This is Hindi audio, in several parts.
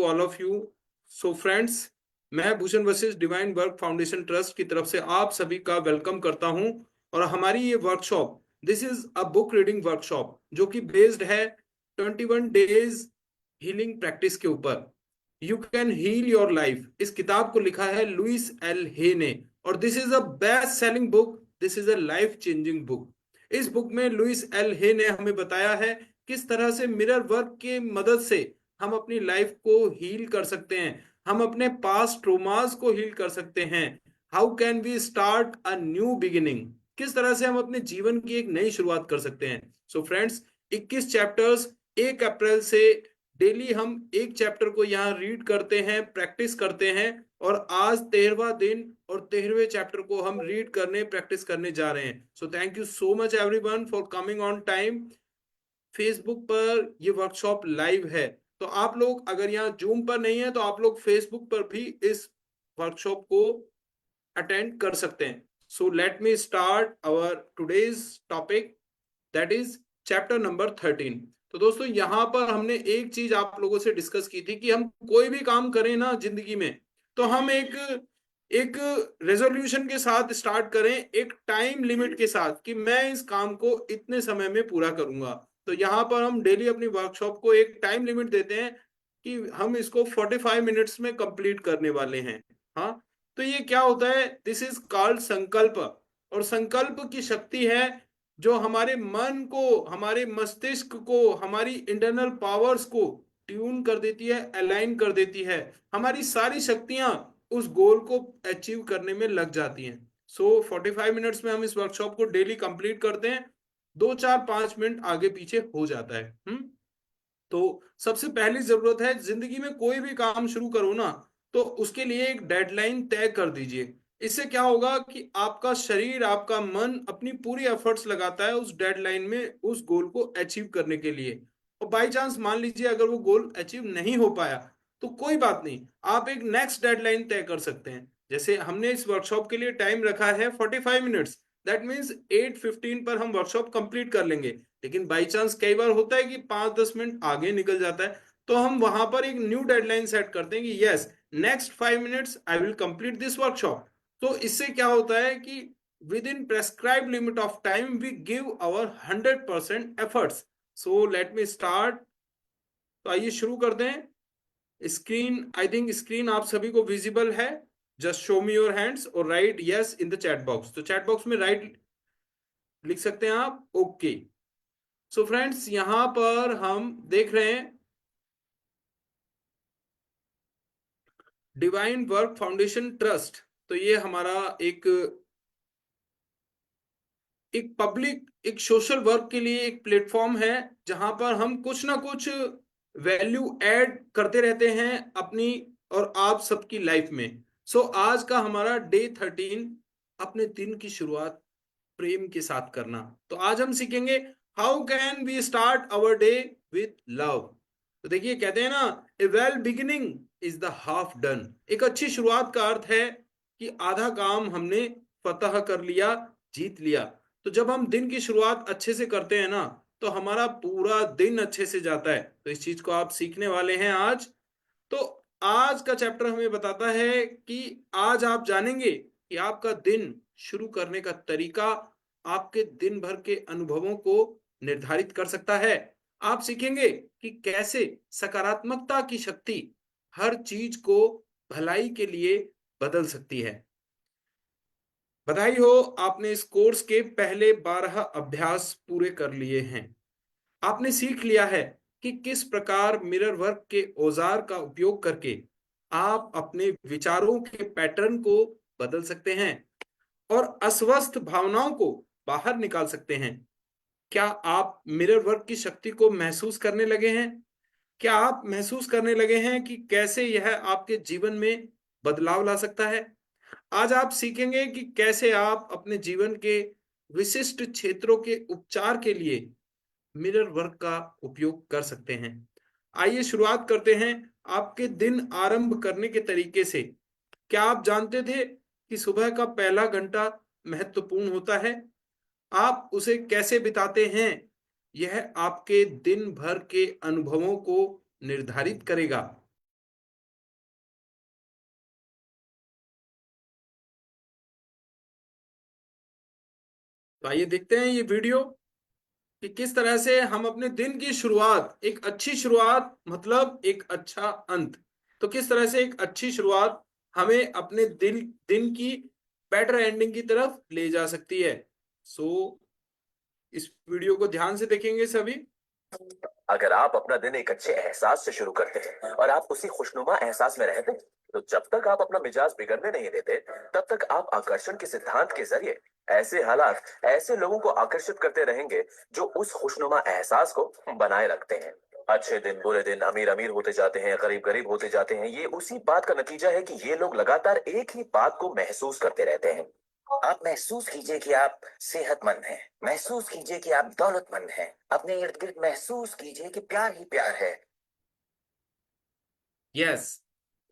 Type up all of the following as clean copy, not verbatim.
All of you. So friends, मैं Bhushan Vashishth Divine Work Foundation Trust की तरफ से आप सभी का वेलकम करता हूं। और हमारी ये workshop, this is a book reading workshop, जो कि बेस्ड है 21 डेज हीलिंग प्रैक्टिस के ऊपर। You can heal your life, इस किताब को लिखा है लुइस एल हे ने, और this is a best selling book, this is a life changing book. इस बुक में लुइस एल हे ने हमें बताया है किस तरह से मिरर वर्क की मदद से हम अपनी लाइफ को हील कर सकते हैं, हम अपने पास्ट ट्रोमास को हील कर सकते हैं। How can we start a new beginning, किस तरह से हम अपने जीवन की एक नई शुरुआत कर सकते हैं। सो फ्रेंड्स, 21 चैप्टर्स, 1 अप्रैल से डेली हम एक चैप्टर को यहाँ रीड करते हैं, प्रैक्टिस करते हैं, और आज 13वां दिन और 13वें चैप्टर को हम रीड करने, प्रैक्टिस करने जा रहे हैं। सो thank you so much everyone for coming on time. Facebook पर ये वर्कशॉप लाइव है, तो आप लोग अगर यहाँ जूम पर नहीं है तो आप लोग फेसबुक पर भी इस वर्कशॉप को अटेंड कर सकते हैं। So let me start our today's topic, that is chapter number 13। तो दोस्तों, यहाँ पर हमने एक चीज आप लोगों से डिस्कस की थी कि हम कोई भी काम करें ना जिंदगी में, तो हम एक एक रेजोल्यूशन के साथ स्टार्ट करें, एक टाइम लिमिट के साथ कि मैं इस काम को इतने समय में पूरा करूंगा। तो यहाँ पर हम डेली अपनी वर्कशॉप को एक टाइम लिमिट देते हैं कि हम इसको 45 मिनट्स में कंप्लीट करने वाले हैं। हाँ, तो ये क्या होता है, दिस इज कॉल्ड संकल्प। और संकल्प की शक्ति है जो हमारे मन को, हमारे मस्तिष्क को, हमारी इंटरनल पावर्स को ट्यून कर देती है, अलाइन कर देती है। हमारी सारी शक्तियां उस गोल को अचीव करने में लग जाती हैं। सो 45 मिनट्स में हम इस वर्कशॉप को डेली कंप्लीट करते हैं। 2 4 5 मिनट आगे पीछे हो जाता है। तो सबसे पहली जरूरत है, जिंदगी में कोई भी काम शुरू करो ना, तो उसके लिए एक डेडलाइन तय कर दीजिए। इससे क्या होगा कि आपका शरीर, आपका मन अपनी पूरी एफर्ट्स लगाता है उस डेडलाइन में, उस गोल को अचीव करने के लिए। और बाई चांस मान लीजिए अगर वो गोल अचीव नहीं हो पाया, तो कोई बात नहीं, आप एक नेक्स्ट डेडलाइन तय कर सकते हैं। जैसे हमने इस वर्कशॉप के लिए टाइम रखा है 45 मिनट्स, दैट मीन्स 8:15 पर हम वर्कशॉप कंप्लीट कर लेंगे। लेकिन बाई चांस कई बार होता है कि 5-10 मिनट आगे निकल जाता है, तो हम वहां पर एक न्यू डेडलाइन सेट करते हैं कि yes, next 5 minutes I will complete this workshop. तो इससे क्या होता है कि within prescribe limit of time we give our 100% efforts. So let me start. तो आइए शुरू कर दें। स्क्रीन, आई थिंक स्क्रीन आप सभी को विजिबल है। Just show me your hands और write yes in the chat box. तो चैट बॉक्स में राइट लिख सकते हैं आप, ओके। सो फ्रेंड्स, यहां पर हम देख रहे हैं डिवाइन वर्क फाउंडेशन ट्रस्ट। तो ये हमारा एक एक पब्लिक, एक सोशल वर्क के लिए एक प्लेटफॉर्म है, जहां पर हम कुछ ना कुछ वैल्यू ऐड करते रहते हैं अपनी और आप सबकी लाइफ में। सो आज का हमारा डे 13, अपने दिन की शुरुआत प्रेम के साथ करना। तो आज हम सीखेंगे how can we start our day with love. तो देखिए, कहते हैं ना, a well beginning is the half done. एक अच्छी शुरुआत का अर्थ है कि आधा काम हमने फतह कर लिया, जीत लिया। तो जब हम दिन की शुरुआत अच्छे से करते हैं ना, तो हमारा पूरा दिन अच्छे से जाता है। तो इस चीज को आप सीखने वाले हैं आज। तो आज का चैप्टर हमें बताता है कि आज आप जानेंगे कि आपका दिन शुरू करने का तरीका आपके दिन भर के अनुभवों को निर्धारित कर सकता है। आप सीखेंगे कि कैसे सकारात्मकता की शक्ति हर चीज को भलाई के लिए बदल सकती है। बधाई हो, आपने इस कोर्स के पहले 12 अभ्यास पूरे कर लिए हैं। आपने सीख लिया है कि किस प्रकार मिरर वर्क के औजार का उपयोग करके आप अपने विचारों के पैटर्न को बदल सकते हैं और अस्वस्थ भावनाओं को बाहर निकाल सकते हैं। क्या आप मिरर वर्क की शक्ति को महसूस करने लगे हैं? क्या आप महसूस करने लगे हैं कि कैसे यह आपके जीवन में बदलाव ला सकता है? आज आप सीखेंगे कि कैसे आप अपने जीवन के विशिष्ट क्षेत्रों के उपचार के लिए मिरर वर्क का उपयोग कर सकते हैं। आइए शुरुआत करते हैं आपके दिन आरंभ करने के तरीके से। क्या आप जानते थे कि सुबह का पहला घंटा महत्वपूर्ण होता है? आप उसे कैसे बिताते हैं, यह आपके दिन भर के अनुभवों को निर्धारित करेगा। तो आइए देखते हैं ये वीडियो कि किस तरह से हम अपने दिन की शुरुआत, एक अच्छी शुरुआत मतलब एक अच्छा अंत, तो किस तरह से एक अच्छी शुरुआत हमें अपने दिन की बेटर एंडिंग की तरफ ले जा सकती है। सो इस वीडियो को ध्यान से देखेंगे सभी। अगर आप अपना दिन एक अच्छे एहसास से शुरू करते हैं और आप उसी खुशनुमा एहसास में रहते हैं, तो जब तक आप अपना मिजाज बिगड़ने नहीं देते, तब तक आप आकर्षण के सिद्धांत के जरिए ऐसे हालात, ऐसे लोगों को आकर्षित करते रहेंगे जो उस खुशनुमा एहसास को बनाए रखते हैं। अच्छे दिन, बुरे दिन, अमीर अमीर होते जाते हैं, गरीब गरीब होते जाते हैं। ये उसी बात का नतीजा है कि ये लोग लगातार एक ही बात को महसूस करते रहते हैं। आप महसूस कीजिए कि आप सेहतमंद हैं, महसूस कीजिए कि आप दौलतमंद हैं, अपने इर्द गिर्द महसूस कीजिए कि प्यार ही प्यार है। यस,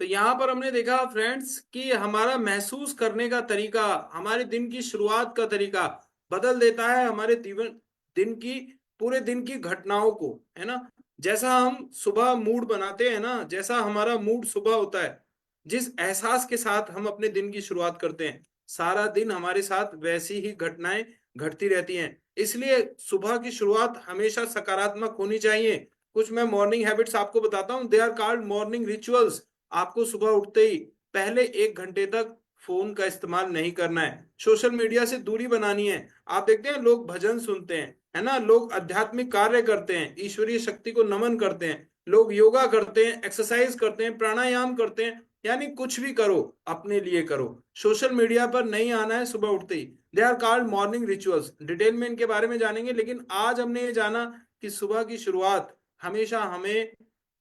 तो यहां पर हमने देखा फ्रेंड्स कि हमारा महसूस करने का तरीका, हमारे दिन की शुरुआत का तरीका बदल देता है हमारे दिन की, पूरे दिन की घटनाओं को, है ना। जैसा हम सुबह मूड बनाते हैं ना, जैसा हमारा मूड सुबह होता है, जिस एहसास के साथ हम अपने दिन की शुरुआत करते हैं, सारा दिन हमारे साथ वैसी ही घटनाएं घटती रहती हैं। इसलिए सुबह की शुरुआत हमेशा सकारात्मक होनी चाहिए। कुछ मैं मॉर्निंग हैबिट्स आपको बताता हूँ, they are called morning rituals. आपको सुबह उठते ही पहले 1 घंटे तक फोन का इस्तेमाल नहीं करना है, सोशल मीडिया से दूरी बनानी है। आप देखते हैं लोग भजन सुनते हैं, है ना, लोग आध्यात्मिक कार्य करते हैं, ईश्वरीय शक्ति को नमन करते हैं, लोग योगा करते हैं, एक्सरसाइज करते हैं, प्राणायाम करते हैं, यानी कुछ भी करो अपने लिए करो, सोशल मीडिया पर नहीं आना है सुबह उठते ही। They are called morning rituals. Detail में इनके बारे में जानेंगे, लेकिन आज हमने ये जाना कि सुबह की शुरुआत हमेशा हमें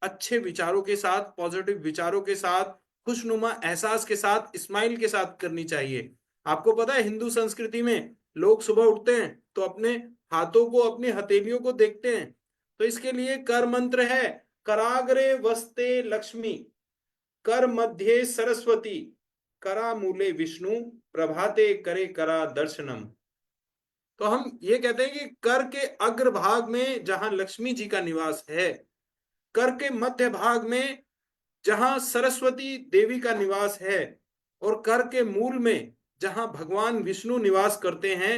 अच्छे विचारों के साथ, पॉजिटिव विचारों के साथ, खुशनुमा एहसास के साथ, स्माइल के साथ करनी चाहिए। आपको पता है हिंदू संस्कृति में लोग सुबह उठते हैं तो अपने हाथों को, अपनी हथेलियों को देखते हैं। तो इसके लिए कर मंत्र है, कराग्रे वस्ते लक्ष्मी, कर मध्य सरस्वती, करा मूले विष्णु, प्रभाते करे करा दर्शनम। तो हम ये कहते हैं कि कर के अग्रभाग में जहां लक्ष्मी जी का निवास है, कर के मध्य भाग में जहां सरस्वती देवी का निवास है, और कर के मूल में जहां भगवान विष्णु निवास करते हैं,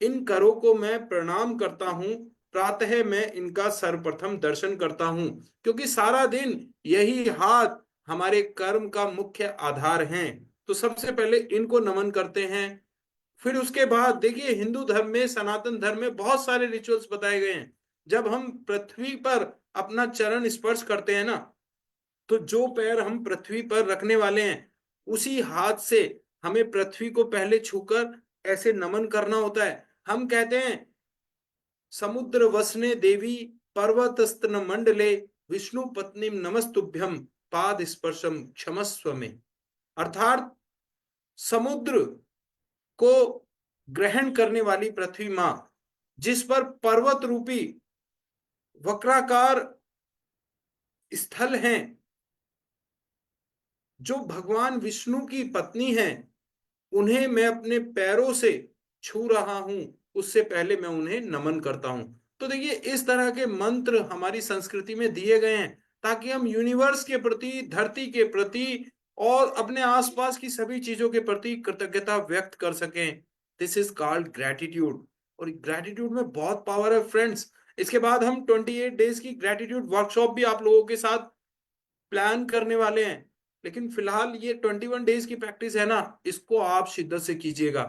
इन करों को मैं प्रणाम करता हूं। प्रातः मैं इनका सर्वप्रथम दर्शन करता हूं, क्योंकि सारा दिन यही हाथ हमारे कर्म का मुख्य आधार हैं। तो सबसे पहले इनको नमन करते हैं। फिर उसके बाद देखिए, हिंदू धर्म में, सनातन धर्म में बहुत सारे रिचुअल्स बताए गए हैं। जब हम पृथ्वी पर अपना चरण स्पर्श करते हैं ना, तो जो पैर हम पृथ्वी पर रखने वाले हैं, उसी हाथ से हमें पृथ्वी को पहले छूकर ऐसे नमन करना होता है। हम कहते हैं, समुद्र वसने देवी पर्वत स्तन मंडले, विष्णु पत्नी नमस्तुभ्यम, पाद स्पर्शम क्षमस्व में। अर्थात समुद्र को ग्रहण करने वाली पृथ्वी मां, जिस पर पर्वत रूपी वक्राकार स्थल हैं, जो भगवान विष्णु की पत्नी हैं, उन्हें मैं अपने पैरों से छू रहा हूं, उससे पहले मैं उन्हें नमन करता हूं। तो देखिए, इस तरह के मंत्र हमारी संस्कृति में दिए गए हैं, ताकि हम यूनिवर्स के प्रति, धरती के प्रति और अपने आसपास की सभी चीजों के प्रति कृतज्ञता व्यक्त कर सकें। This is called gratitude. और ग्रेटिट्यूड में बहुत पावर है फ्रेंड्स। इसके बाद हम 28 डेज की ग्रेटिट्यूड वर्कशॉप भी आप लोगों के साथ प्लान करने वाले हैं। लेकिन फिलहाल ये 21 डेज की प्रैक्टिस है ना, इसको आप शिद्दत से कीजिएगा।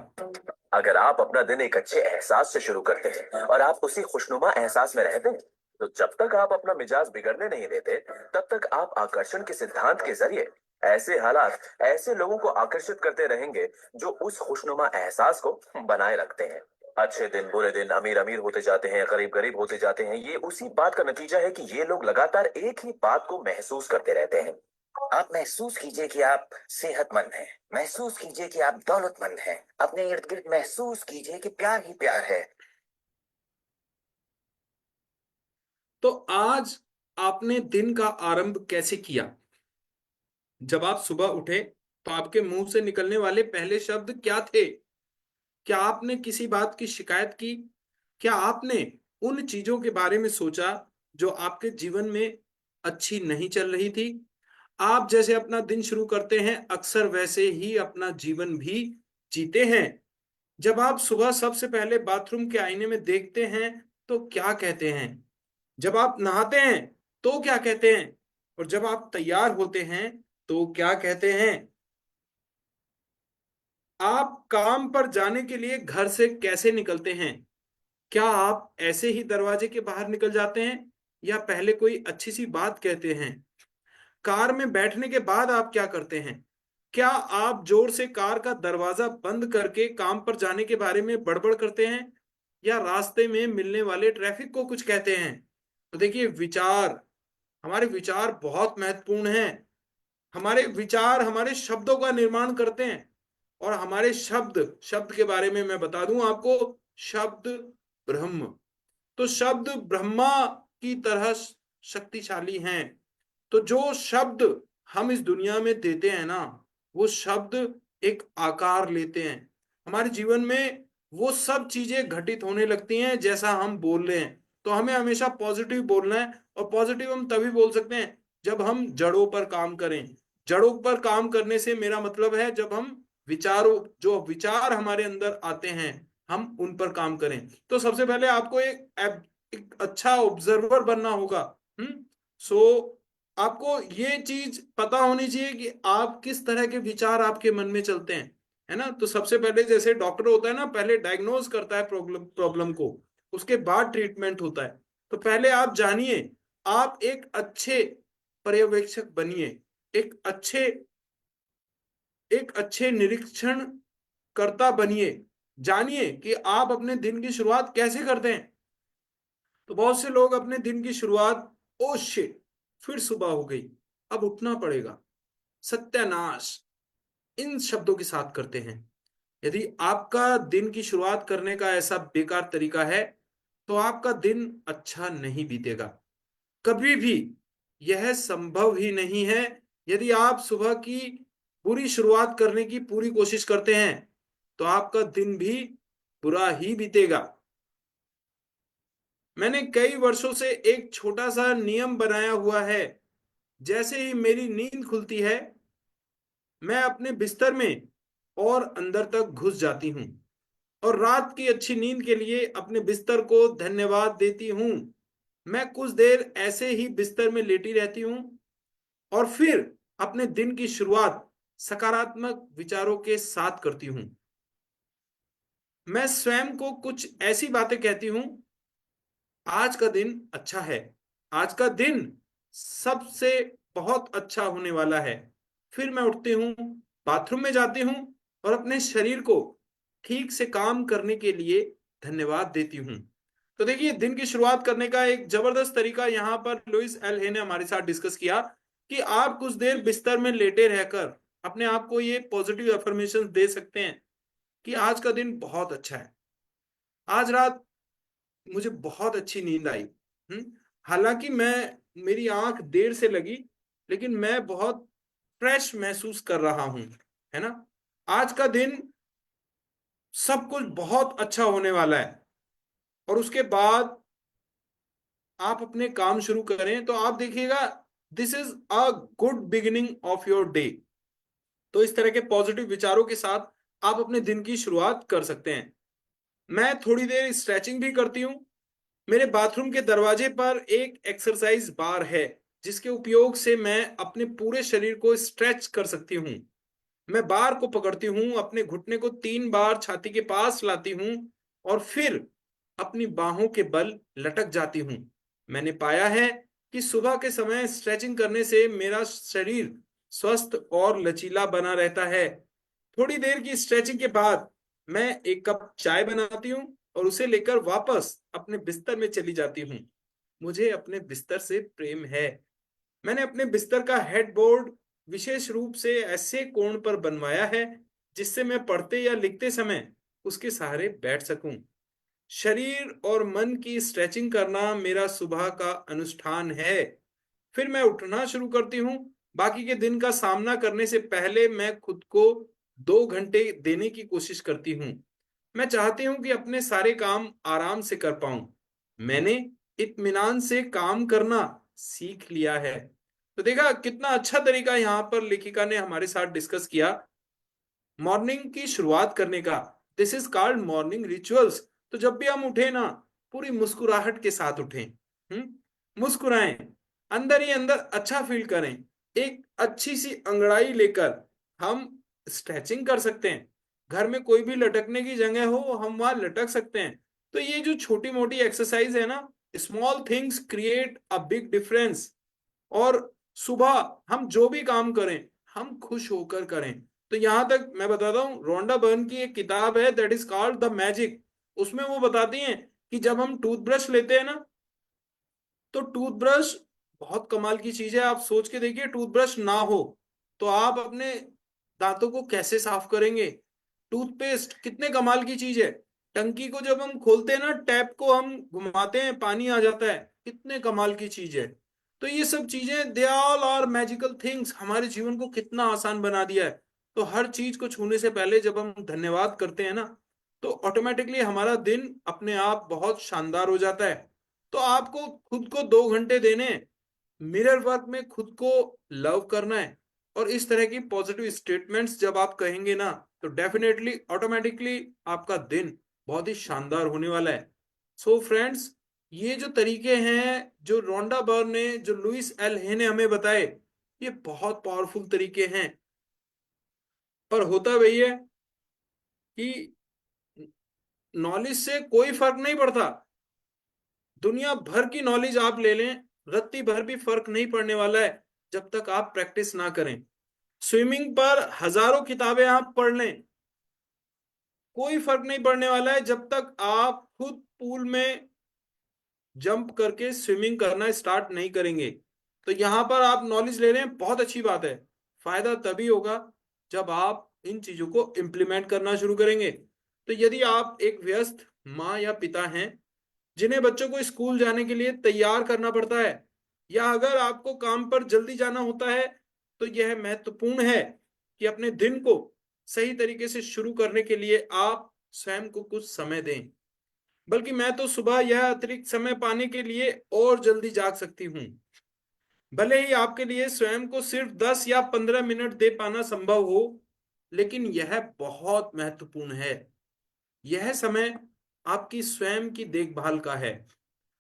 अगर आप अपना दिन एक अच्छे एहसास से शुरू करते हैं और आप उसी खुशनुमा एहसास में रहते हैं, तो जब तक आप अपना मिजाज बिगड़ने नहीं देते, तब तक आप आकर्षण के सिद्धांत के जरिए ऐसे हालात, ऐसे लोगों को आकर्षित करते रहेंगे जो उस खुशनुमा एहसास को बनाए रखते हैं। अच्छे दिन, बुरे दिन, अमीर अमीर होते जाते हैं, गरीब गरीब होते जाते हैं। ये उसी बात का नतीजा है कि ये लोग लगातार एक ही बात को महसूस करते रहते हैं। आप महसूस कीजिए कि आप सेहतमंद हैं, महसूस कीजिए कि आप दौलतमंद हैं, अपने इर्द गिर्द महसूस कीजिए कि प्यार ही प्यार है। तो आज आपने दिन का आरंभ कैसे किया? जब आप सुबह उठे तो आपके मुंह से निकलने वाले पहले शब्द क्या थे? क्या आपने किसी बात की शिकायत की? क्या आपने उन चीजों के बारे में सोचा जो आपके जीवन में अच्छी नहीं चल रही थी? आप जैसे अपना दिन शुरू करते हैं, अक्सर वैसे ही अपना जीवन भी जीते हैं। जब आप सुबह सबसे पहले बाथरूम के आईने में देखते हैं तो क्या कहते हैं? जब आप नहाते हैं तो क्या कहते हैं? और जब आप तैयार होते हैं तो क्या कहते हैं? आप काम पर जाने के लिए घर से कैसे निकलते हैं? क्या आप ऐसे ही दरवाजे के बाहर निकल जाते हैं या पहले कोई अच्छी सी बात कहते हैं? कार में बैठने के बाद आप क्या करते हैं? क्या आप जोर से कार का दरवाजा बंद करके काम पर जाने के बारे में बड़बड़ करते हैं या रास्ते में मिलने वाले ट्रैफिक को कुछ कहते हैं? तो देखिए, विचार, हमारे विचार बहुत महत्वपूर्ण हैं। हमारे विचार हमारे शब्दों का निर्माण करते हैं। और हमारे शब्द, शब्द के बारे में मैं बता दूं आपको, शब्द ब्रह्म। तो शब्द ब्रह्मा की तरह शक्तिशाली हैं। तो जो शब्द हम इस दुनिया में देते हैं ना, वो शब्द एक आकार लेते हैं। हमारे जीवन में वो सब चीजें घटित होने लगती हैं जैसा हम बोल रहे हैं। तो हमें हमेशा पॉजिटिव बोलना है, और पॉजिटिव हम तभी बोल सकते हैं जब हम जड़ों पर काम करें। जड़ों पर काम करने से मेरा मतलब है जब हम विचारों, जो विचार हमारे अंदर आते हैं, हम उन पर काम करें। तो सबसे पहले आपको एक अच्छा ऑब्जर्वर बनना होगा। सो आपको ये चीज पता होनी चाहिए कि आप किस तरह के विचार आपके मन में चलते हैं, है ना। तो सबसे पहले जैसे डॉक्टर होता है ना, पहले डायग्नोज करता है प्रॉब्लम प्रॉब्लम को, उसके बाद ट्रीटमेंट होता है। तो पहले आप जानिए, आप एक अच्छे पर्यवेक्षक बनिए, एक अच्छे एक अच्छे निरीक्षण कर्ता बनिए। जानिए कि आप अपने दिन की शुरुआत कैसे करते हैं। तो बहुत से लोग अपने दिन की शुरुआत, ओ शिट, फिर सुबह हो गई, अब उठना पड़ेगा, सत्यानाश, इन शब्दों के साथ करते हैं। यदि आपका दिन की शुरुआत करने का ऐसा बेकार तरीका है तो आपका दिन अच्छा नहीं बीतेगा, कभी भी। यह संभव ही नहीं है। यदि आप सुबह की बुरी शुरुआत करने की पूरी कोशिश करते हैं तो आपका दिन भी बुरा ही बीतेगा। मैंने कई वर्षों से एक छोटा सा नियम बनाया हुआ है। जैसे ही मेरी नींद खुलती है, मैं अपने बिस्तर में और अंदर तक घुस जाती हूँ और रात की अच्छी नींद के लिए अपने बिस्तर को धन्यवाद देती हूँ। मैं कुछ देर ऐसे ही बिस्तर में लेटी रहती हूँ और फिर अपने दिन की शुरुआत सकारात्मक विचारों के साथ करती हूँ। मैं स्वयं को कुछ ऐसी बातें कहती हूँ, आज का दिन अच्छा है, आज का दिन सबसे बहुत अच्छा होने वाला है। फिर मैं उठती हूँ, बाथरूम में जाती हूँ और अपने शरीर को ठीक से काम करने के लिए धन्यवाद देती हूँ। तो देखिए, दिन की शुरुआत करने का एक जबरदस्त तरीका यहाँ पर लुइस एल हे ने हमारे साथ डिस्कस किया कि आप कुछ देर बिस्तर में लेटे रहकर अपने आप को ये पॉजिटिव अफर्मेशन दे सकते हैं कि आज का दिन बहुत अच्छा है, आज रात मुझे बहुत अच्छी नींद आई। हालांकि मैं, मेरी आंख देर से लगी, लेकिन मैं बहुत फ्रेश महसूस कर रहा हूं, है ना। आज का दिन सब कुछ बहुत अच्छा होने वाला है। और उसके बाद आप अपने काम शुरू करें तो आप देखिएगा, this is a good beginning of your day. तो इस तरह के पॉजिटिव विचारों के साथ आप अपने दिन की शुरुआत कर सकते हैं। मैं थोड़ी देर स्ट्रेचिंग भी करती हूँ। मेरे बाथरूम के दरवाजे पर एक एक्सरसाइज बार है जिसके उपयोग से मैं अपने पूरे शरीर को स्ट्रेच कर सकती हूँ। मैं बार को पकड़ती हूँ, अपने घुटने को 3 बार छाती के पास लाती हूँ और फिर अपनी बाहों के बल लटक जाती हूँ। मैंने पाया है कि सुबह के समय स्ट्रेचिंग करने से मेरा शरीर स्वस्थ और लचीला बना रहता है। थोड़ी देर की स्ट्रेचिंग के बाद मैं एक कप चाय बनाती हूँ और उसे लेकर वापस अपने बिस्तर में चली जाती हूँ। मुझे अपने बिस्तर से प्रेम है। मैंने अपने बिस्तर का हेडबोर्ड विशेष रूप से ऐसे कोण पर बनवाया है जिससे मैं पढ़ते या लिखते समय उसके सहारे बैठ सकूं। शरीर और मन की स्ट्रेचिंग करना मेरा सुबह का अनुष्ठान है। फिर मैं उठना शुरू करती हूँ। बाकी के दिन का सामना करने से पहले मैं खुद को 2 घंटे देने की कोशिश करती हूँ। मैं चाहती हूँ कि अपने सारे काम आराम से कर पाऊं। मैंने इत्मीनान से काम करना सीख लिया है। तो देखा कितना अच्छा तरीका यहाँ पर लेखिका ने हमारे साथ डिस्कस किया मॉर्निंग की शुरुआत करने का। This is called morning rituals. तो जब भी हम उठे ना, पूरी मुस्कुराहट के साथ उठें। मुस्कुराएं, अंदर ही अंदर अच्छा फील करें। एक अच्छी सी अंगड़ाई लेकर हम स्ट्रेचिंग कर सकते हैं। घर में कोई भी लटकने की जगह हो, हम वहां लटक सकते हैं। तो ये जो छोटी मोटी एक्सरसाइज है ना, small things create a big difference. और सुबह हम जो भी काम करें, हम खुश होकर करें। तो यहां तक मैं बताता हूँ, रोंडा बर्न की एक किताब है that is called the magic. उसमें वो बताती हैं कि जब हम टूथब्रश लेते हैं ना, तो टूथब्रश बहुत कमाल की चीज है। आप सोच के देखिए, टूथब्रश ना हो तो आप अपने दांतों को कैसे साफ करेंगे। टूथपेस्ट कितने कमाल की चीज है। टंकी को जब हम खोलते हैं ना, टैप को हम घुमाते हैं, पानी आ जाता है, कितने कमाल की चीज है। तो ये सब चीजें, they all are magical things, हमारे जीवन को कितना आसान बना दिया है। तो हर चीज को छूने से पहले जब हम धन्यवाद करते हैं ना, तो ऑटोमेटिकली हमारा दिन अपने आप बहुत शानदार हो जाता है। तो आपको खुद को 2 घंटे देने हैं, मिरर वर्क में खुद को लव करना है। और इस तरह की पॉजिटिव स्टेटमेंट्स जब आप कहेंगे ना, तो डेफिनेटली ऑटोमेटिकली आपका दिन बहुत ही शानदार होने वाला है। सो फ्रेंड्स, ये जो तरीके हैं, जो रोंडा बर्न ने, जो लुइस एल हे ने हमें बताए, ये बहुत पावरफुल तरीके हैं। पर होता वही है कि नॉलेज से कोई फर्क नहीं पड़ता। दुनिया भर की नॉलेज आप ले लें, रत्ती भर भी फर्क नहीं पड़ने वाला है जब तक आप प्रैक्टिस ना करें। स्विमिंग पर हजारों किताबें आप पढ़ लें, कोई फर्क नहीं पड़ने वाला है जब तक आप खुद पूल में जंप करके स्विमिंग करना स्टार्ट नहीं करेंगे। तो यहां पर आप नॉलेज ले रहे हैं, बहुत अच्छी बात है। फायदा तभी होगा जब आप इन चीजों को इम्प्लीमेंट करना शुरू करेंगे। तो यदि आप एक व्यस्त माँ या पिता हैं, जिन्हें बच्चों को स्कूल जाने के लिए तैयार करना पड़ता है, या अगर आपको काम पर जल्दी जाना होता है, तो यह महत्वपूर्ण है कि अपने दिन को सही तरीके से शुरू करने के लिए आप स्वयं को कुछ समय दें। बल्कि मैं तो सुबह यह अतिरिक्त समय पाने के लिए और जल्दी जाग सकती हूँ। भले ही आपके लिए स्वयं को सिर्फ 10 या 15 मिनट दे पाना संभव हो, लेकिन यह बहुत महत्वपूर्ण है। यह समय आपकी स्वयं की देखभाल का है।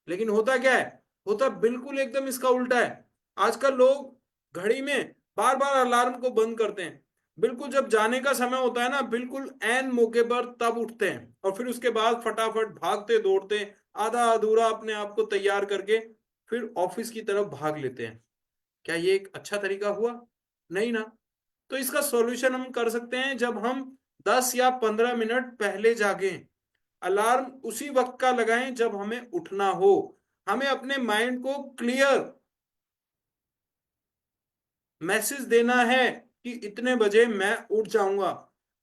लेकिन होता क्या है, होता बिल्कुल एकदम इसका उल्टा है। आजकल लोग घड़ी में बार बार अलार्म को बंद करते हैं। बिल्कुल जब जाने का समय होता है ना, बिल्कुल एन मौके पर तब उठते हैं, और फिर उसके बाद फटाफट भागते दौड़ते, आधा अधूरा अपने आप को तैयार करके फिर ऑफिस की तरफ भाग लेते हैं। क्या ये एक अच्छा तरीका हुआ? नहीं ना। तो इसका सॉल्यूशन हम कर सकते हैं, जब हम 10 या 15 मिनट पहले जागें। अलार्म उसी वक्त का लगाएं जब हमें उठना हो। हमें अपने माइंड को क्लियर मैसेज देना है कि इतने बजे मैं उठ जाऊंगा।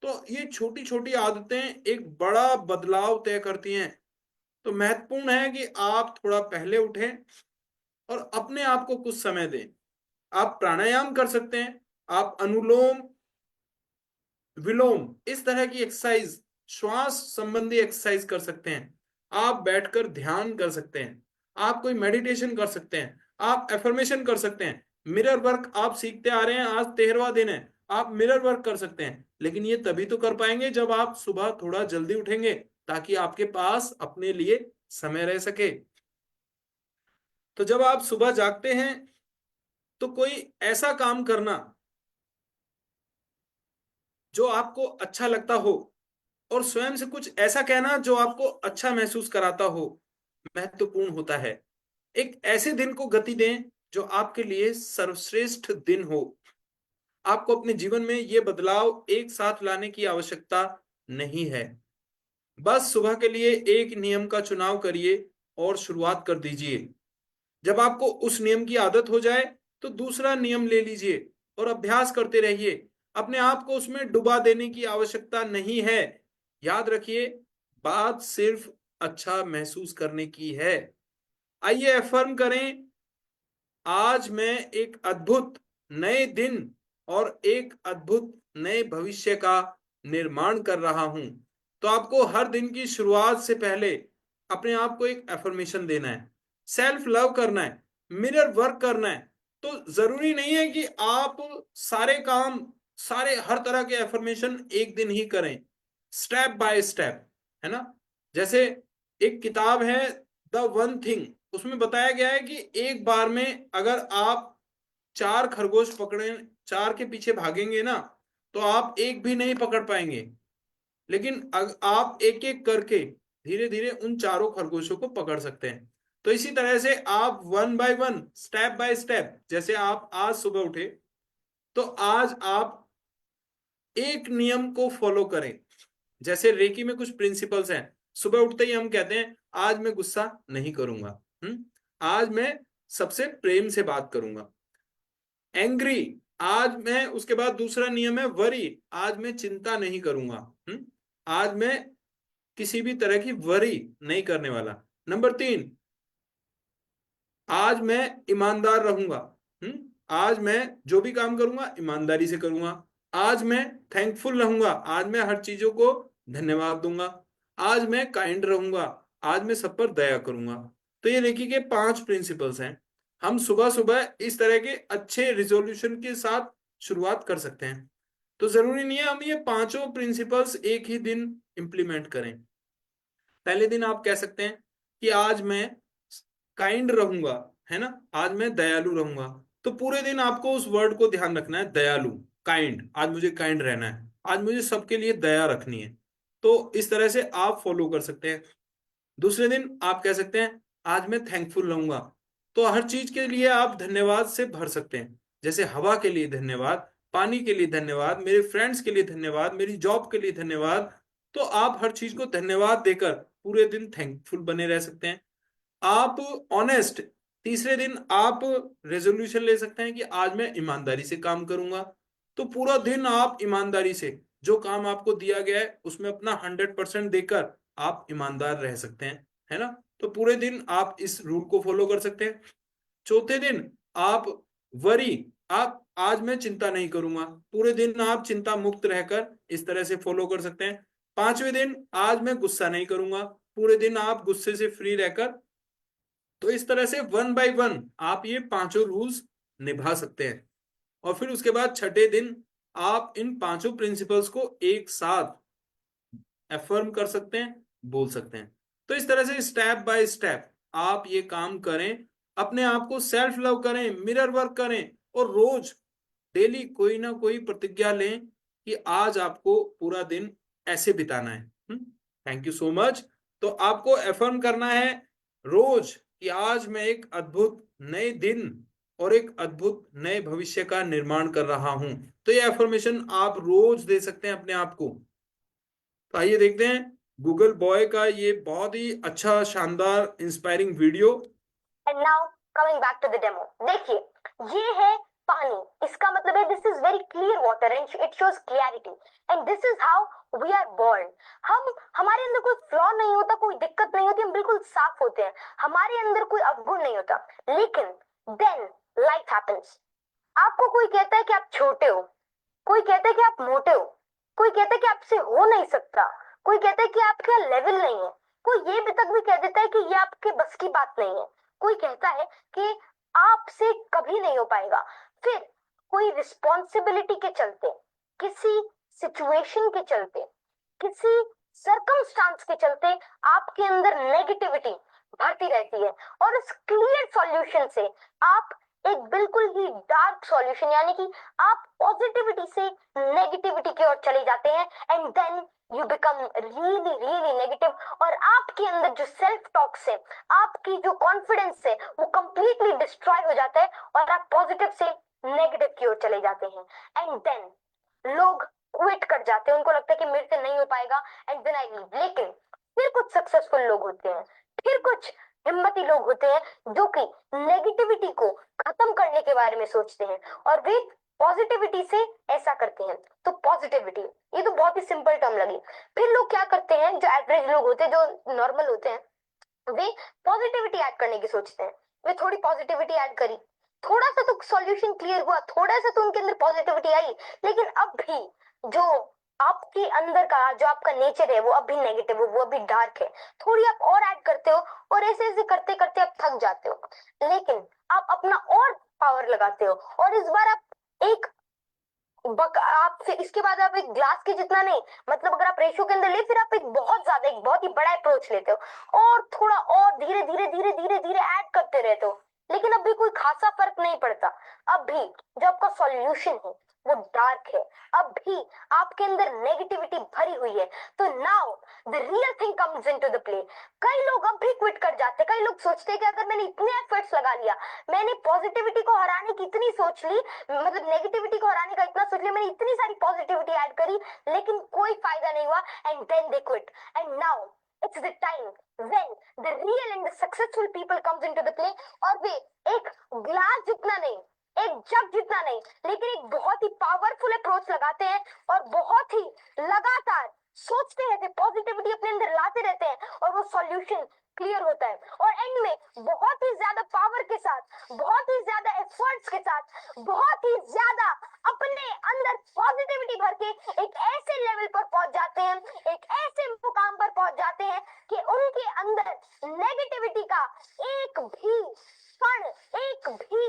तो ये छोटी छोटी आदतें एक बड़ा बदलाव तय करती हैं। तो महत्वपूर्ण है कि आप थोड़ा पहले उठें और अपने आप को कुछ समय दें। आप प्राणायाम कर सकते हैं, आप अनुलोम विलोम, इस तरह की एक्सरसाइज, श्वास संबंधी एक्सरसाइज कर सकते हैं। आप बैठकर ध्यान कर सकते हैं, आप कोई मेडिटेशन कर सकते हैं, आप एफर्मेशन कर सकते हैं। मिरर वर्क आप सीखते आ रहे हैं, आज 13वां दिन है, आप मिरर वर्क कर सकते हैं। लेकिन ये तभी तो कर पाएंगे जब आप सुबह थोड़ा जल्दी उठेंगे, ताकि आपके पास अपने लिए समय रह सके। तो जब आप सुबह जागते हैं, तो कोई ऐसा काम करना जो आपको अच्छा लगता हो, और स्वयं से कुछ ऐसा कहना जो आपको अच्छा महसूस कराता हो, महत्वपूर्ण होता है। एक ऐसे दिन को गति दें जो आपके लिए सर्वश्रेष्ठ दिन हो। आपको अपने जीवन में ये बदलाव एक साथ लाने की आवश्यकता नहीं है। बस सुबह के लिए एक नियम का चुनाव करिए और शुरुआत कर दीजिए। जब आपको उस नियम की आदत हो जाए, तो दूसरा नियम ले लीजिए और अभ्यास करते रहिए। अपने आप को उसमें डुबा देने की आवश्यकता नहीं है। याद रखिए, बात सिर्फ अच्छा महसूस करने की है। आइए अफर्म करें, आज मैं एक अद्भुत नए दिन और एक अद्भुत नए भविष्य का निर्माण कर रहा हूं। तो आपको हर दिन की शुरुआत से पहले अपने आप को एक एफर्मेशन देना है, सेल्फ लव करना है, मिरर वर्क करना है। तो जरूरी नहीं है कि आप सारे काम, सारे हर तरह के एफर्मेशन एक दिन ही करें। स्टेप बाय स्टेप, है ना। जैसे एक किताब है द वन थिंग, उसमें बताया गया है कि एक बार में अगर आप 4 खरगोश पकड़े, 4 के पीछे भागेंगे ना, तो आप एक भी नहीं पकड़ पाएंगे। लेकिन आप एक एक करके धीरे धीरे उन 4 खरगोशों को पकड़ सकते हैं। तो इसी तरह से आप one by one, step by step, जैसे आप आज सुबह उठे, तो आज आप एक नियम को फॉलो करें। जैसे रेकी में कुछ प्रिंसिपल्स हैं। सुबह उठते ही हम कहते हैं आज मैं गुस्सा नहीं करूंगा, आज मैं सबसे प्रेम से बात करूंगा। एंग्री, आज मैं, उसके बाद दूसरा नियम है वरी, आज मैं चिंता नहीं करूंगा। आज मैं किसी भी तरह की वरी नहीं करने वाला। नंबर 3, आज मैं ईमानदार रहूंगा। आज मैं जो भी काम करूंगा ईमानदारी से करूंगा। आज मैं थैंकफुल रहूंगा, आज मैं हर चीजों को धन्यवाद दूंगा। आज मैं काइंड रहूंगा, आज मैं सब पर दया करूंगा। तो ये रेकी के 5 प्रिंसिपल्स हैं। हम सुबह सुबह इस तरह के अच्छे रिजोल्यूशन के साथ शुरुआत कर सकते हैं। तो जरूरी नहीं है हम ये 5 प्रिंसिपल्स एक ही दिन इंप्लीमेंट करें। पहले दिन आप कह सकते हैं कि आज मैं काइंड रहूंगा, है ना, आज मैं दयालु रहूंगा। तो पूरे दिन आपको उस वर्ड को ध्यान रखना है, दयालु, काइंड, आज मुझे काइंड रहना है, आज मुझे सबके लिए दया रखनी है। तो इस तरह से आप फॉलो कर सकते हैं। दूसरे दिन आप कह सकते हैं आज मैं थैंकफुल रहूंगा। तो हर चीज के लिए आप धन्यवाद से भर सकते हैं। जैसे हवा के लिए धन्यवाद, पानी के लिए धन्यवाद, मेरे फ्रेंड्स के लिए धन्यवाद, मेरी जॉब के लिए धन्यवाद। तो आप हर चीज को धन्यवाद देकर पूरे दिन थैंकफुल बने रह सकते हैं। आप ऑनेस्ट, तीसरे दिन आप रेजोल्यूशन ले सकते हैं कि आज मैं ईमानदारी से काम करूंगा। तो पूरा दिन आप ईमानदारी से जो काम आपको दिया गया है उसमें अपना 100% देकर आप ईमानदार रह सकते हैं, है ना। तो पूरे दिन आप इस रूल को फॉलो कर सकते हैं। चौथे दिन आप वरी, आप आज मैं चिंता नहीं करूंगा, पूरे दिन आप चिंता मुक्त रहकर इस तरह से फॉलो कर सकते हैं। 5वें दिन आज मैं गुस्सा नहीं करूंगा, पूरे दिन आप गुस्से से फ्री रहकर। तो इस तरह से वन बाय वन आप ये 5 रूल्स निभा सकते हैं। और फिर उसके बाद छठे दिन आप इन 5 प्रिंसिपल्स को एक साथ एफर्म कर सकते हैं, बोल सकते हैं। तो इस तरह से स्टेप बाय स्टेप आप ये काम करें। अपने आप को सेल्फ लव करें, मिरर वर्क करें, और रोज डेली कोई ना कोई प्रतिज्ञा लें कि आज आपको पूरा दिन ऐसे बिताना है। Thank you so much. तो आपको एफर्म करना है रोज कि आज मैं एक अद्भुत नए दिन और एक अद्भुत नए भविष्य का निर्माण कर रहा हूं। तो ये एफर्मेशन आप रोज दे सकते हैं अपने आप को। तो आइए देखते हैं गूगल बॉय का ये बहुत ही अच्छा, शानदार, inspiring video. And now coming back to the demo, देखिए ये है पानी, इसका मतलब है this is very clear water and it shows clarity and this is how we are born. हम, हमारे अंदर कोई फ्लॉ नहीं होता, कोई दिक्कत नहीं होती, हम बिल्कुल साफ होते हैं, हमारे अंदर कोई अवगुण नहीं होता। लेकिन देन लाइफ हैपेंस। आपको कोई कहता है कि आप छोटे हो, कोई कहता है कि आप मोटे हो, कोई कहता है कि आपसे हो नहीं सकता, कोई कहता है कि आपका लेवल नहीं है, कोई ये भी तक भी कह देता है कि ये आपके बस की बात नहीं है, कोई कहता है कि आपसे कभी नहीं हो पाएगा। फिर कोई रिस्पॉन्सिबिलिटी के चलते, किसी सिचुएशन के चलते, किसी सर्कमस्टांस के चलते आपके अंदर नेगेटिविटी भरती रहती है, और इस क्लियर सॉल्यूशन से आप एक बिल्कुल ही डार्क सॉल्यूशन, यानी कि आप पॉजिटिविटी से नेगेटिविटी की ओर चले जाते हैं and then you become really really negative. और आपके अंदर जो सेल्फ टॉक्स है, आपकी जो कॉन्फिडेंस है, वो कंप्लीटली डिस्ट्रॉय हो जाता है और आप पॉजिटिव से नेगेटिव की ओर चले जाते हैं। एंड देन लोग क्विट कर जाते हैं, उनको लगता है कि मेरे से नहीं हो पाएगा एंड देन आई लीव। लेकिन फिर कुछ सक्सेसफुल लोग होते हैं, फिर कुछ हिम्मती लोग होते हैं जो कि नेगेटिविटी को खत्म करने के बारे में सोचते हैं और वे पॉजिटिविटी से ऐसा करते हैं। तो पॉजिटिविटी, ये तो बहुत ही सिंपल टर्म लगी। फिर लोग क्या करते हैं, जो एवरेज लोग होते हैं, जो नॉर्मल होते हैं, वे पॉजिटिविटी ऐड करने की सोचते हैं। वे थोड़ी पॉजिटिविटी ऐड करी, थोड़ा सा तो सॉल्यूशन क्लियर हुआ, थोड़ा सा तो उनके अंदर पॉजिटिविटी आई, लेकिन अब भी जो आपके अंदर का, जो आपका नेचर है, वो अभी नेगेटिव है, वो अभी डार्क है। थोड़ी आप और ऐड करते हो और ऐसे ऐसे करते करते आप थक जाते हो, लेकिन आप अपना और पावर लगाते हो और इस बार आप एक आप फिर इसके बाद आप एक ग्लास के जितना नहीं, मतलब अगर आप रेशियो के अंदर ले, फिर आप एक बहुत ही बड़ा अप्रोच लेते हो और थोड़ा और धीरे धीरे धीरे धीरे धीरे ऐड करते रहते हो, लेकिन अब भी कोई खासा फर्क नहीं पड़ता। अब भी जो आपका सॉल्यूशन है वो डार्क है, अब भी आपके अंदर नेगेटिविटी भरी हुई है। तो now the real thing comes into the play. कई लोग अब भी क्विट कर जाते हैं। कई लोग सोचते हैं कि अगर मैंने इतने एफर्ट्स लगा लिया, मैंने पॉजिटिविटी को हराने की इतनी सोच ली, मतलब नेगेटिविटी को हराने का इतना सोच लिया, मैंने इतनी सारी पॉजिटिविटी ऐड करी, लेकिन कोई फायदा नहीं हुआ, and then they quit. And now it's the time when the real and the successful people comes into the play, और वे एक ग्लास जितना नहीं, एक जग जितना नहीं, लेकिन एक बहुत ही पावरफुल अप्रोच लगाते हैं और बहुत ही लगातार सोचते रहते हैं, पॉजिटिविटी अपने अंदर लाते रहते हैं, और वो सॉल्यूशन क्लियर होता है। और एंड में बहुत ही ज्यादा पावर के साथ, बहुत ही ज्यादा एफर्ट्स के साथ, बहुत ही ज्यादा अपने अंदर पॉजिटिविटी भर के एक ऐसे लेवल पर पहुंच जाते हैं, एक ऐसे मुकाम पर पहुंच जाते हैं कि उनके अंदर नेगेटिविटी का एक भी कण, एक भी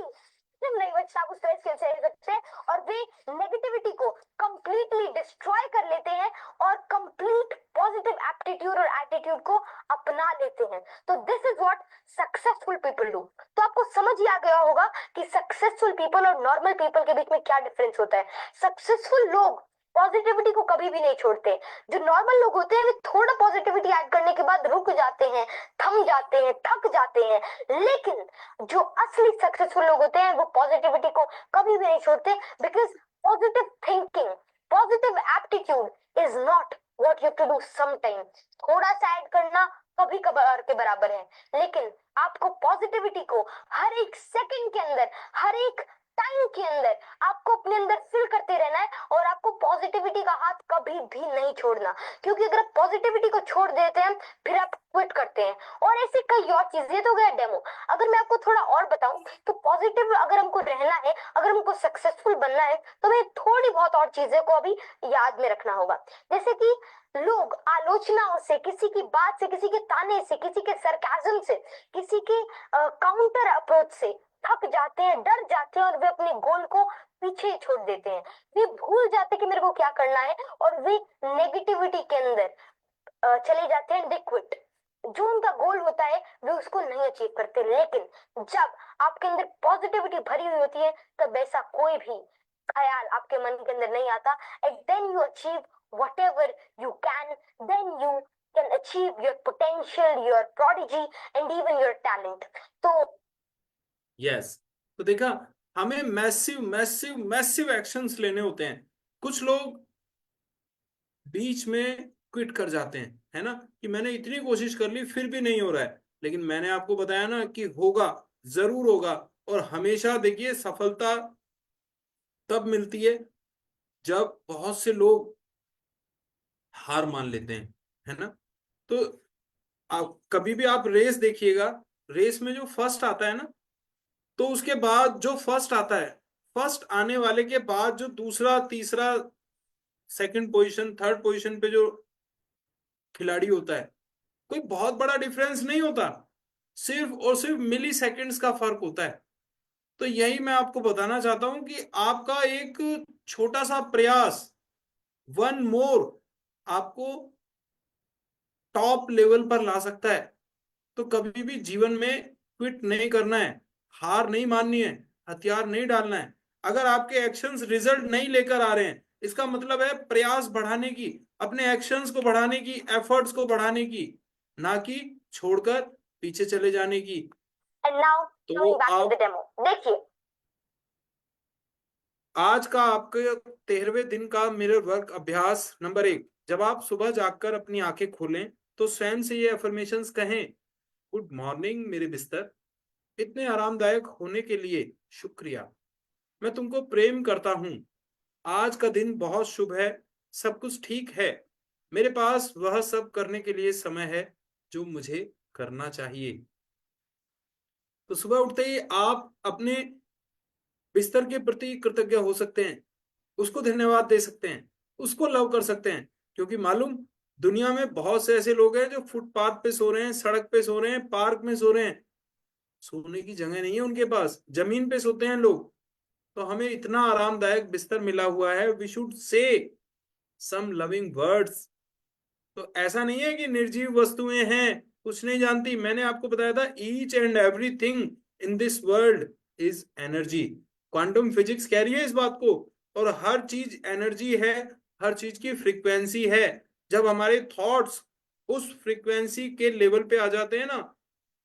नहीं बचता, आप उस तरह से कह सकते हैं, और वे नेगेटिविटी को कंप्लीटली डिस्ट्रॉय कर लेते हैं और कंप्लीट पॉजिटिव एप्टीट्यूड और एटीट्यूड को अपना लेते हैं। तो this is what successful people do. तो आपको समझ ही आ गया होगा कि सक्सेसफुल पीपल और नॉर्मल पीपल के बीच में क्या डिफरेंस होता है। सक्सेसफुल लोग पॉजिटिविटी को कभी भी नहीं छोड़ते। जो नॉर्मल लोग होते हैं वे थोड़ा पॉजिटिविटी ऐड करने के बाद रुक जाते हैं, थम जाते हैं, थक जाते हैं, लेकिन जो असली सक्सेसफुल लोग होते हैं वो पॉजिटिविटी को कभी भी नहीं छोड़ते, because positive thinking, positive aptitude is not what you to do sometime. थोड़ा सा ऐड करना कभी कभार के बराबर है, लेकिन आपको पॉजिटिविटी को हर एक सेकंड के अंदर, हर एक टाइम के अंदर आपको अपने अंदर फिल करते रहना है, और आपको पॉजिटिविटी का हाथ कभी भी नहीं छोड़ना। क्योंकि अगर आप पॉजिटिविटी को छोड़ देते हैं फिर आप क्विट करते हैं, और ऐसे कई और चीजें। तो गया डेमो। अगर मैं आपको थोड़ा और बताऊं तो पॉजिटिव अगर हमको रहना है, अगर हमको सक्सेसफुल बनना है, तो हमें थोड़ी बहुत और चीजें को अभी याद में रखना होगा। जैसे कि लोग आलोचनाओं से, किसी की बात से, किसी के ताने से, किसी के सरकाज़म से, किसी के काउंटर अप्रोच से थक जाते हैं, डर जाते हैं, और वे अपने गोल को पीछे छोड़ देते हैं। वे भूल जाते हैं कि मेरे को क्या करना है, और वे नेगेटिविटी के अंदर चले जाते हैं, दे क्विट। जो उनका गोल होता है वे उसको नहीं अचीव करते। लेकिन जब आपके अंदर पॉजिटिविटी भरी हुई होती है तब ऐसा कोई भी ख्याल आपके मन के अंदर नहीं आता, and then you achieve whatever you can, then you can achieve your potential, your prodigy, and even your talent. तो यस, तो देखा, हमें मैसिव मैसिव मैसिव एक्शंस लेने होते हैं। कुछ लोग बीच में क्विट कर जाते हैं, है ना, कि मैंने इतनी कोशिश कर ली फिर भी नहीं हो रहा है। लेकिन मैंने आपको बताया ना कि होगा, जरूर होगा। और हमेशा देखिए सफलता तब मिलती है जब बहुत से लोग हार मान लेते हैं, है ना। तो आप कभी भी आप रेस देखिएगा, रेस में जो फर्स्ट आता है ना, तो उसके बाद जो फर्स्ट आता है, फर्स्ट आने वाले के बाद जो दूसरा, तीसरा, सेकंड पोजीशन, थर्ड पोजीशन पे जो खिलाड़ी होता है, कोई बहुत बड़ा डिफरेंस नहीं होता, सिर्फ और सिर्फ मिली सेकेंड्स का फर्क होता है। तो यही मैं आपको बताना चाहता हूं कि आपका एक छोटा सा प्रयास, वन मोर, आपको टॉप लेवल पर ला सकता है। तो कभी भी जीवन में क्विट नहीं करना है, हार नहीं माननी है, हथियार नहीं डालना है। अगर आपके एक्शंस रिजल्ट नहीं लेकर आ रहे हैं, इसका मतलब है प्रयास बढ़ाने की, अपने एक्शंस को बढ़ाने की, एफर्ट्स को बढ़ाने की, ना कि छोड़कर पीछे चले जाने की। and now तो coming back to आप the demo. देखिए, आज का आपके 13वें दिन का मिरर वर्क अभ्यास नंबर 1, जब आप सुबह जागकर अपनी आंखें खोलें तो स्वयं से ये अफर्मेशंस कहें। गुड मॉर्निंग मेरे बिस्तर, इतने आरामदायक होने के लिए शुक्रिया। मैं तुमको प्रेम करता हूं। आज का दिन बहुत शुभ है, सब कुछ ठीक है। मेरे पास वह सब करने के लिए समय है जो मुझे करना चाहिए। तो सुबह उठते ही आप अपने बिस्तर के प्रति कृतज्ञ हो सकते हैं, उसको धन्यवाद दे सकते हैं, उसको लव कर सकते हैं। क्योंकि मालूम, दुनिया में बहुत से ऐसे लोग हैं जो फुटपाथ पे सो रहे हैं, सड़क पे सो रहे हैं, पार्क में सो रहे हैं। सोने की जगह नहीं है उनके पास, जमीन पे सोते हैं लोग। तो हमें इतना आरामदायक बिस्तर मिला हुआ है, we should say some loving words. तो ऐसा नहीं है कि निर्जीव वस्तुएं हैं, कुछ नहीं जानती। मैंने आपको बताया था each and everything in this world is energy. Quantum physics कह रही है इस बात को। और हर चीज एनर्जी है, हर चीज की फ्रीक्वेंसी है। जब हमारे थॉट्स उस फ्रीक्वेंसी के लेवल पे आ जाते हैं ना,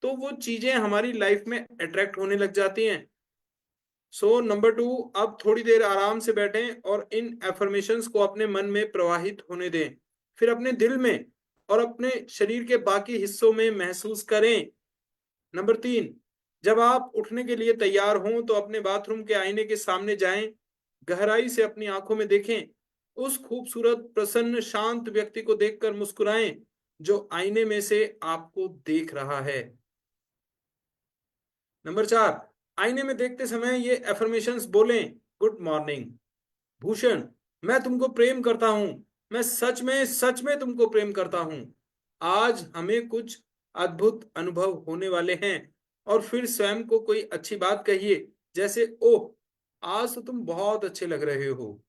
तो वो चीजें हमारी लाइफ में अट्रैक्ट होने लग जाती हैं। सो नंबर 2, अब थोड़ी देर आराम से बैठें और इन एफर्मेशंस को अपने मन में प्रवाहित होने दें, फिर अपने दिल में और अपने शरीर के बाकी हिस्सों में महसूस करें। नंबर 3, जब आप उठने के लिए तैयार हों तो अपने बाथरूम के आईने के सामने जाएं, गहराई से अपनी आंखों में देखें, उस खूबसूरत प्रसन्न शांत व्यक्ति को देखकर मुस्कुराएं जो आईने में से आपको देख रहा है। नंबर 4, आईने में देखते समय ये एफर्मेशंस बोलें। गुड मॉर्निंग भूषण, मैं तुमको प्रेम करता हूं, मैं सच में तुमको प्रेम करता हूं। आज हमें कुछ अद्भुत अनुभव होने वाले हैं। और फिर स्वयं को कोई अच्छी बात कहिए, जैसे ओह, आज तो तुम बहुत अच्छे लग रहे हो,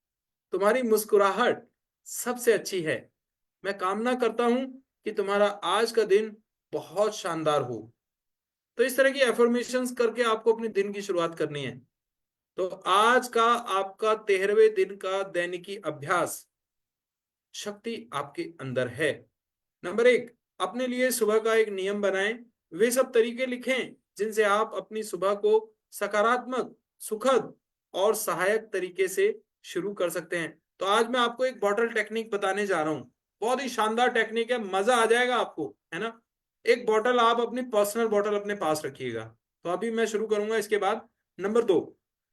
तुम्हारी मुस्कुराहट सबसे अच्छी है, मैं कामना करता हूं कि तुम्हारा आज का दिन बहुत शानदार हो। तो इस तरह की एफर्मेशंस करके आपको अपने दिन की शुरुआत करनी है। तो आज का आपका 13वें दिन का दैनिकी अभ्यास, शक्ति आपके अंदर है। नंबर 1, अपने लिए सुबह का एक नियम बनाएं। वे सब तरीके लिखें जिनसे आप अपनी सुबह को सकारात्मक, सुखद और सहायक तरीके से शुरू कर सकते हैं। तो आज मैं आपको एक बॉटल टेक्निक बताने जा रहा हूं। बहुत ही शानदार टेक्निक है, मजा आ जाएगा आपको, है ना। एक बॉटल, आप अपनी पर्सनल बॉटल अपने पास रखिएगा। तो अभी मैं शुरू करूंगा इसके बाद। नंबर 2,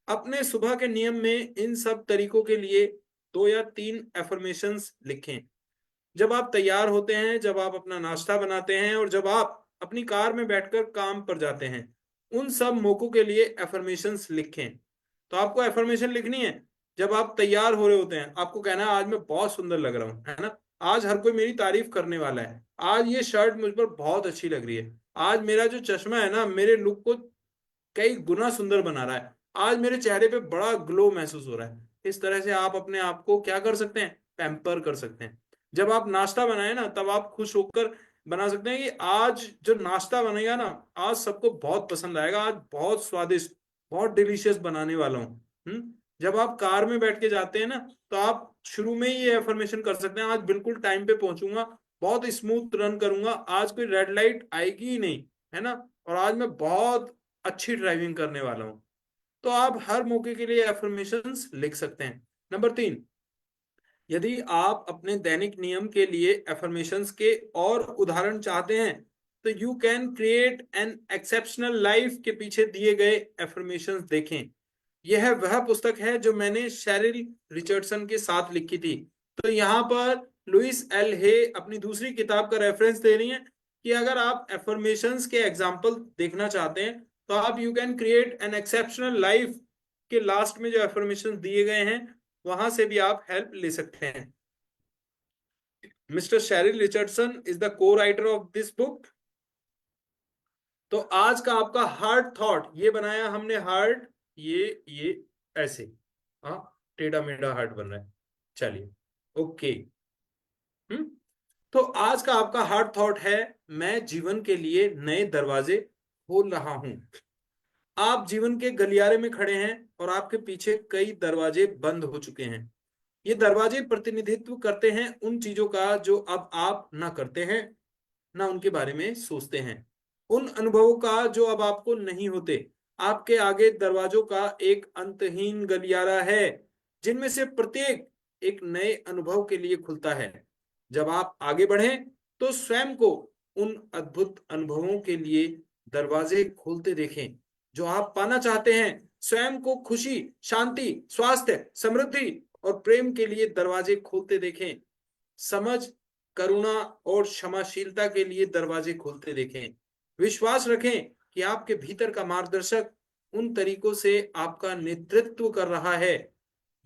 अपने सुबह के नियम में इन सब तरीकों के लिए 2 या 3 एफर्मेशंस लिखें। जब आप तैयार होते हैं, जब आप अपना नाश्ता बनाते हैं और जब आप अपनी कार में बैठकर काम पर जाते हैं, उन सब मौकों के लिए एफर्मेशंस लिखें। तो आपको एफर्मेशन लिखनी है जब आप तैयार हो रहे होते हैं, आपको कहना है आज मैं बहुत सुंदर लग रहा हूं, है ना। आज हर कोई मेरी तारीफ करने वाला है, आज ये शर्ट मुझ पर बहुत अच्छी लग रही है, आज मेरा जो चश्मा है ना मेरे लुक को कई गुना सुंदर बना रहा है, आज मेरे चेहरे पे बड़ा ग्लो महसूस हो रहा है। इस तरह से आप अपने आप को क्या कर सकते हैं, पैम्पर कर सकते हैं। जब आप नाश्ता बनाए ना, तब आप खुश होकर बना सकते हैं कि आज जो नाश्ता बनेगा ना, आज सबको बहुत पसंद आएगा, आज बहुत स्वादिष्ट, बहुत डिलीशियस बनाने वाला हूँ। जब आप कार में बैठ के जाते हैं ना, तो आप शुरू में ही ये एफर्मेशन कर सकते हैं, आज बिल्कुल टाइम पे पहुंचूंगा, बहुत स्मूथ रन करूंगा, आज कोई रेड लाइट आएगी ही नहीं, है ना। और आज मैं बहुत अच्छी ड्राइविंग करने वाला हूं। तो आप हर मौके के लिए एफर्मेशंस लिख सकते हैं। नंबर 3, यदि आप अपने दैनिक नियम के लिए एफर्मेशंस के और उदाहरण चाहते हैं, तो you can create an exceptional life के पीछे दिए गए एफर्मेशंस देखें। यह वह पुस्तक है जो मैंने शेरिल रिचर्डसन के साथ लिखी थी। तो यहाँ पर लुइस एल हे अपनी दूसरी किताब का रेफरेंस दे रही हैं कि अगर आप एफर्मेशंस के एग्जाम्पल देखना चाहते हैं, तो आप you can create an exceptional life के लास्ट में जो एफर्मेशंस दिए गए हैं, वहां से भी आप हेल्प ले सकते हैं। Mister Sheryl Richardson is the co writer of this book. तो आज का आपका हार्ट थॉट ये बनाया हमने, हार्ट ये ऐसे, हाँ, टेढ़ा मेढ़ा हार्ट बन रहा है। चलिए, ओके। हम्म तो आज का आपका हार्ट थॉट है, मैं जीवन के लिए नए दरवाजे खोल रहा हूं। आप जीवन के गलियारे में खड़े हैं और आपके पीछे कई दरवाजे बंद हो चुके हैं। ये दरवाजे प्रतिनिधित्व करते हैं उन चीजों का जो अब आप ना करते हैं, ना उनके बारे में सोचते हैं, उन अनुभवों का जो अब आपको नहीं होते। आपके आगे दरवाजों का एक अंतहीन गलियारा है, जिनमें से प्रत्येक एक नए अनुभव के लिए खुलता है। जब आप आगे बढ़ें, तो स्वयं को उन अद्भुत अनुभवों के लिए दरवाजे खोलते देखें जो आप पाना चाहते हैं। स्वयं को खुशी, शांति, स्वास्थ्य, समृद्धि और प्रेम के लिए दरवाजे खोलते देखें। समझ, करुणा और क्षमाशीलता के लिए दरवाजे खोलते देखें। विश्वास रखें कि आपके भीतर का मार्गदर्शक उन तरीकों से आपका नेतृत्व कर रहा है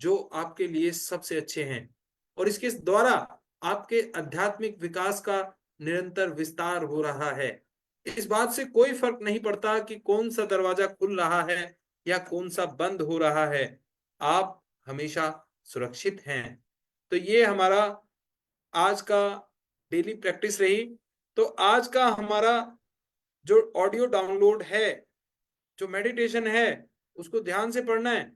जो आपके लिए सबसे अच्छे हैं, और इसके द्वारा आपके आध्यात्मिक विकास का निरंतर विस्तार हो रहा है। इस बात से कोई फर्क नहीं पड़ता कि कौन सा दरवाजा खुल रहा है या कौन सा बंद हो रहा है, आप हमेशा सुरक्षित हैं। तो ये हमारा आज का डेली प्रैक्टिस रही। तो आज का हमारा जो ऑडियो डाउनलोड है, जो मेडिटेशन है, उसको ध्यान से पढ़ना है।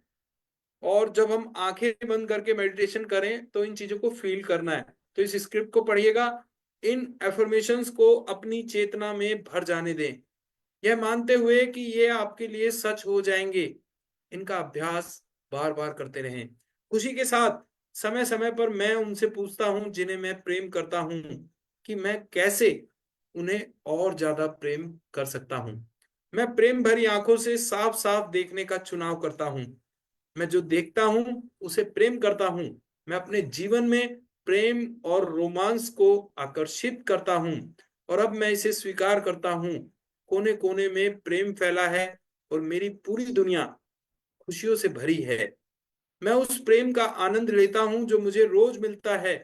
और जब हम आंखें बंद करके मेडिटेशन करें तो इन चीजों को फील करना है। तो इस स्क्रिप्ट को पढ़िएगा, इन एफर्मेशंस को अपनी चेतना में भर जाने दें, यह मानते हुए कि ये आपके लिए सच हो जाएंगे। इनका अभ्यास बार बार करते रहें। खुशी के साथ समय समय पर मैं उनसे पूछता हूं जिन्हें मैं प्रेम करता हूं कि मैं कैसे उन्हें और ज्यादा प्रेम कर सकता हूं। मैं प्रेम भरी आंखों से साफ साफ देखने का चुनाव करता हूं। मैं जो देखता हूं उसे प्रेम करता हूं। मैं अपने जीवन में प्रेम और रोमांस को आकर्षित करता हूं, और अब मैं इसे स्वीकार करता हूं। कोने कोने में प्रेम फैला है और मेरी पूरी दुनिया खुशियों से भरी है। मैं उस प्रेम का आनंद लेता हूं जो मुझे रोज मिलता है।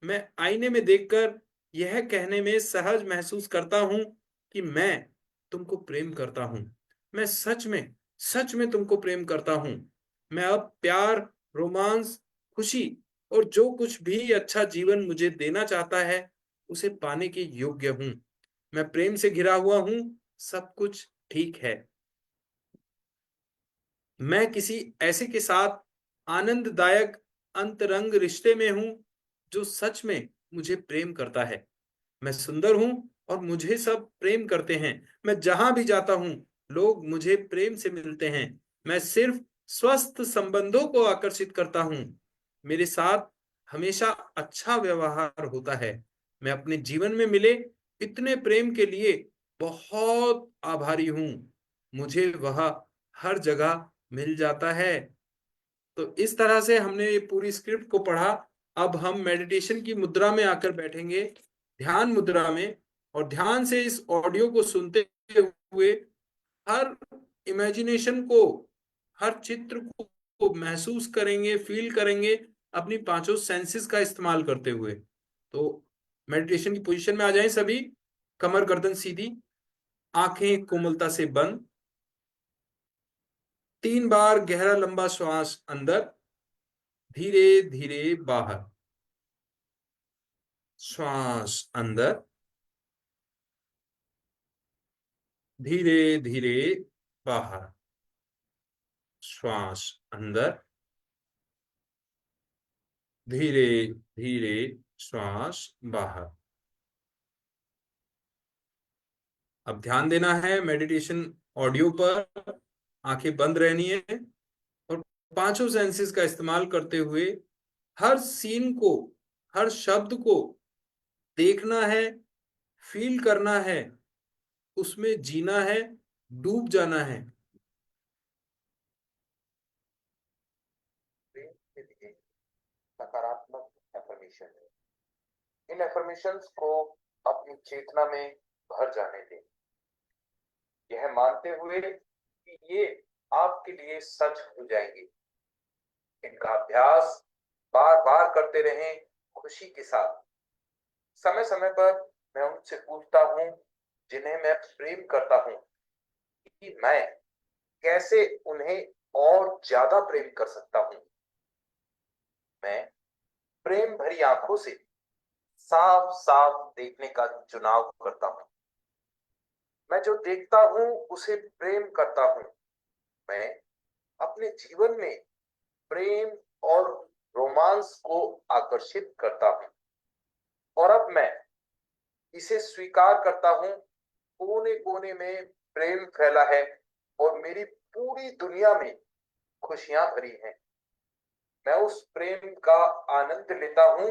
मैं आईने में देखकर यह कहने में सहज महसूस करता हूं कि मैं तुमको प्रेम करता हूं। मैं सच में तुमको प्रेम करता हूं। मैं अब प्यार, रोमांस, खुशी और जो कुछ भी अच्छा जीवन मुझे देना चाहता है उसे पाने के योग्य हूं। मैं प्रेम से घिरा हुआ हूं। सब कुछ ठीक है। मैं किसी ऐसे के साथ आनंददायक अंतरंग रिश्ते में हूं जो सच में मुझे प्रेम करता है। मैं सुंदर हूं और मुझे सब प्रेम करते हैं। मैं जहां भी जाता हूं लोग मुझे प्रेम से मिलते हैं। मैं सिर्फ स्वस्थ संबंधों को आकर्षित करता हूं। मेरे साथ हमेशा अच्छा व्यवहार होता है। मैं अपने जीवन में मिले इतने प्रेम के लिए बहुत आभारी हूं। मुझे वह हर जगह मिल जाता है। तो इस तरह से हमने ये पूरी स्क्रिप्ट को पढ़ा। अब हम मेडिटेशन की मुद्रा में आकर बैठेंगे, ध्यान मुद्रा में, और ध्यान से इस ऑडियो को सुनते हुए हर इमेजिनेशन को, हर चित्र को महसूस करेंगे, फील करेंगे, अपनी पांचों सेंसेस का इस्तेमाल करते हुए। तो मेडिटेशन की पोजीशन में आ जाएं सभी। कमर गर्दन सीधी, आंखें कोमलता से बंद। 3 बार गहरा लंबा श्वास अंदर, धीरे धीरे बाहर। श्वास अंदर, धीरे धीरे बाहर। श्वास अंदर, धीरे धीरे श्वास बाहर। अब ध्यान देना है मेडिटेशन ऑडियो पर। आंखें बंद रहनी है और पांचों सेंसेस का इस्तेमाल करते हुए हर सीन को, हर शब्द को देखना है, फील करना है, उसमें जीना है, डूब जाना है। प्रेम के लिए सकारात्मक एफर्मेशन है। इन एफर्मेशंस को अपनी चेतना में भर जाने दें, यह मानते हुए कि ये आपके लिए सच हो जाएंगे। इनका अभ्यास बार बार करते रहें खुशी के साथ। समय समय पर मैं उनसे पूछता हूँ जिन्हें मैं प्रेम करता हूँ कि मैं कैसे उन्हें और ज्यादा प्रेम कर सकता हूँ। मैं प्रेम भरी आंखों से साफ साफ देखने का चुनाव करता हूँ। मैं जो देखता हूँ उसे प्रेम करता हूँ। मैं अपने जीवन में प्रेम और रोमांस को आकर्षित करता हूँ, और अब मैं इसे स्वीकार करता हूँ। कोने कोने में प्रेम फैला है और मेरी पूरी दुनिया में खुशियां भरी हैं। मैं उस प्रेम का आनंद लेता हूँ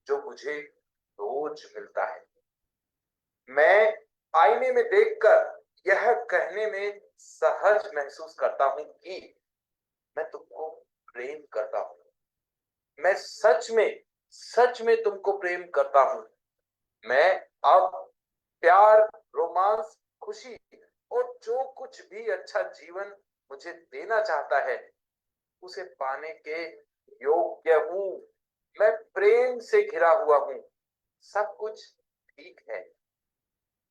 जो मुझे रोज मिलता है। मैं आईने में देखकर यह कहने में सहज महसूस करता हूँ कि मैं तुमको प्रेम करता हूँ। मैं सच में तुमको प्रेम करता हूँ। मैं अब प्यार, रोमांस, खुशी और जो कुछ भी अच्छा जीवन मुझे देना चाहता है उसे पाने के योग्य हूँ। मैं प्रेम से घिरा हुआ हूँ। सब कुछ ठीक है।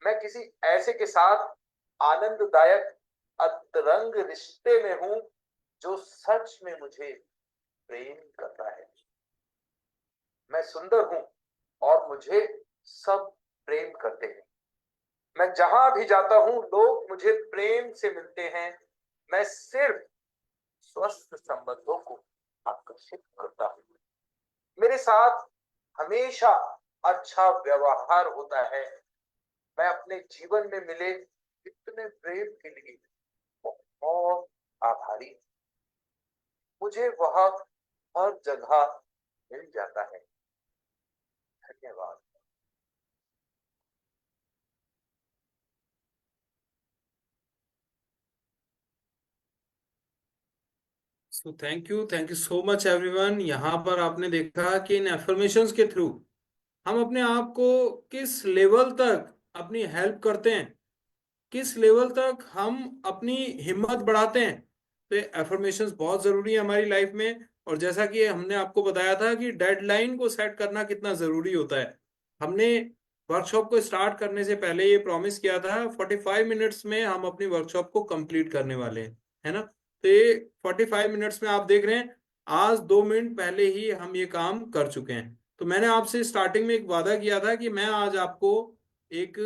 मैं किसी ऐसे के साथ आनंददायक अतरंग रिश्ते में हूं जो सच में मुझे प्रेम करता है। मैं सुंदर हूं और मुझे सब प्रेम करते हैं। मैं जहां भी जाता हूं लोग मुझे प्रेम से मिलते हैं। मैं सिर्फ स्वस्थ संबंधों को आकर्षित करता हूं। मेरे साथ हमेशा अच्छा व्यवहार होता है। मैं अपने जीवन में मिले इतने प्रेम के लिए बहुत आभारी हूं। मुझे वह हर जगह मिल जाता है। धन्यवाद। सो thank you so much everyone. यहाँ पर आपने देखा कि इन एफर्मेशंस के थ्रू हम अपने आप को किस लेवल तक अपनी हेल्प करते हैं, किस लेवल तक हम अपनी हिम्मत बढ़ाते हैं। तो ये एफर्मेशंस बहुत जरूरी है हमारी लाइफ में। और जैसा कि हमने आपको बताया था कि डेडलाइन को सेट करना कितना जरूरी होता है, हमने वर्कशॉप को स्टार्ट करने से पहले ये प्रॉमिस किया था 45 मिनट्स में हम अपनी वर्कशॉप को कंप्लीट करने वाले हैं, है ना। तो ये 45 मिनट्स में आप देख रहे हैं, आज 2 मिनट पहले ही हम ये काम कर चुके हैं। तो मैंने आपसे स्टार्टिंग में एक वादा किया था कि मैं आज आपको एक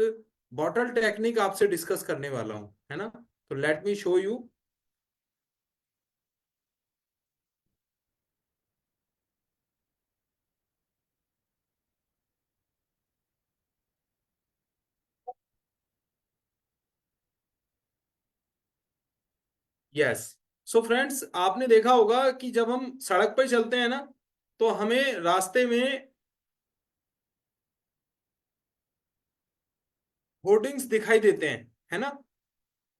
बॉटल टेक्निक आपसे डिस्कस करने वाला हूं, है ना। तो let me show you. Yes. So friends, आपने देखा होगा कि जब हम सड़क पर चलते हैं ना, तो हमें रास्ते में होर्डिंग्स दिखाई देते हैं, है ना।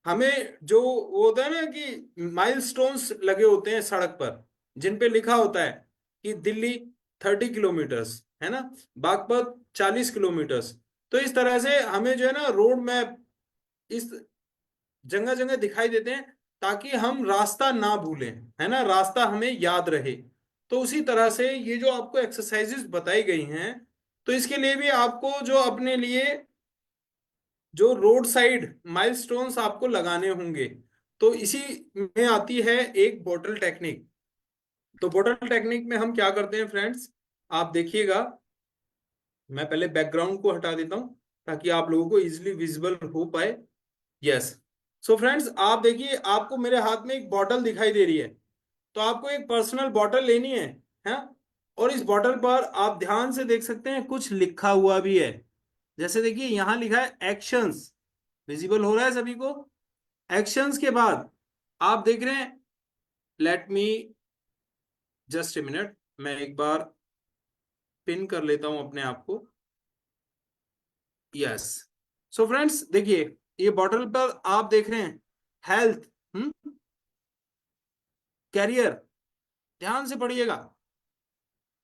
हमें जो वो होता है ना कि माइलस्टोन्स लगे होते हैं सड़क पर, जिन पे लिखा होता है कि दिल्ली 30 किलोमीटर्स, है ना, बागपत 40 किलोमीटर्स। तो इस तरह से हमें जो है ना रोड मैप इस जगह जगह दिखाई देते हैं, ताकि हम रास्ता ना भूलें, है ना, रास्ता हमें याद रहे। तो उसी तरह से ये जो आपको एक्सरसाइजेस बताई गई हैं, तो इसके लिए भी आपको जो अपने लिए जो रोड साइड माइलस्टोन्स आपको लगाने होंगे। तो इसी में आती है एक बोतल टेक्निक। तो बोतल टेक्निक में हम क्या करते हैं फ्रेंड्स, आप देखिएगा। मैं पहले बैकग्राउंड को हटा देता हूं ताकि आप लोगों को इजिली विजिबल हो पाए। यस। सो फ्रेंड्स, आप देखिए, आपको मेरे हाथ में एक बॉटल दिखाई दे रही है। तो आपको एक पर्सनल बॉटल लेनी है। और इस बॉटल पर आप ध्यान से देख सकते हैं कुछ लिखा हुआ भी है। जैसे देखिए यहां लिखा है एक्शंस। विजिबल हो रहा है सभी को। एक्शंस के बाद आप देख रहे हैं, let me just a minute, मैं एक बार पिन कर लेता हूं अपने आप को। यस। सो फ्रेंड्स देखिए, ये बॉटल पर आप देख रहे हैं हेल्थ, कैरियर, ध्यान से पढ़िएगा।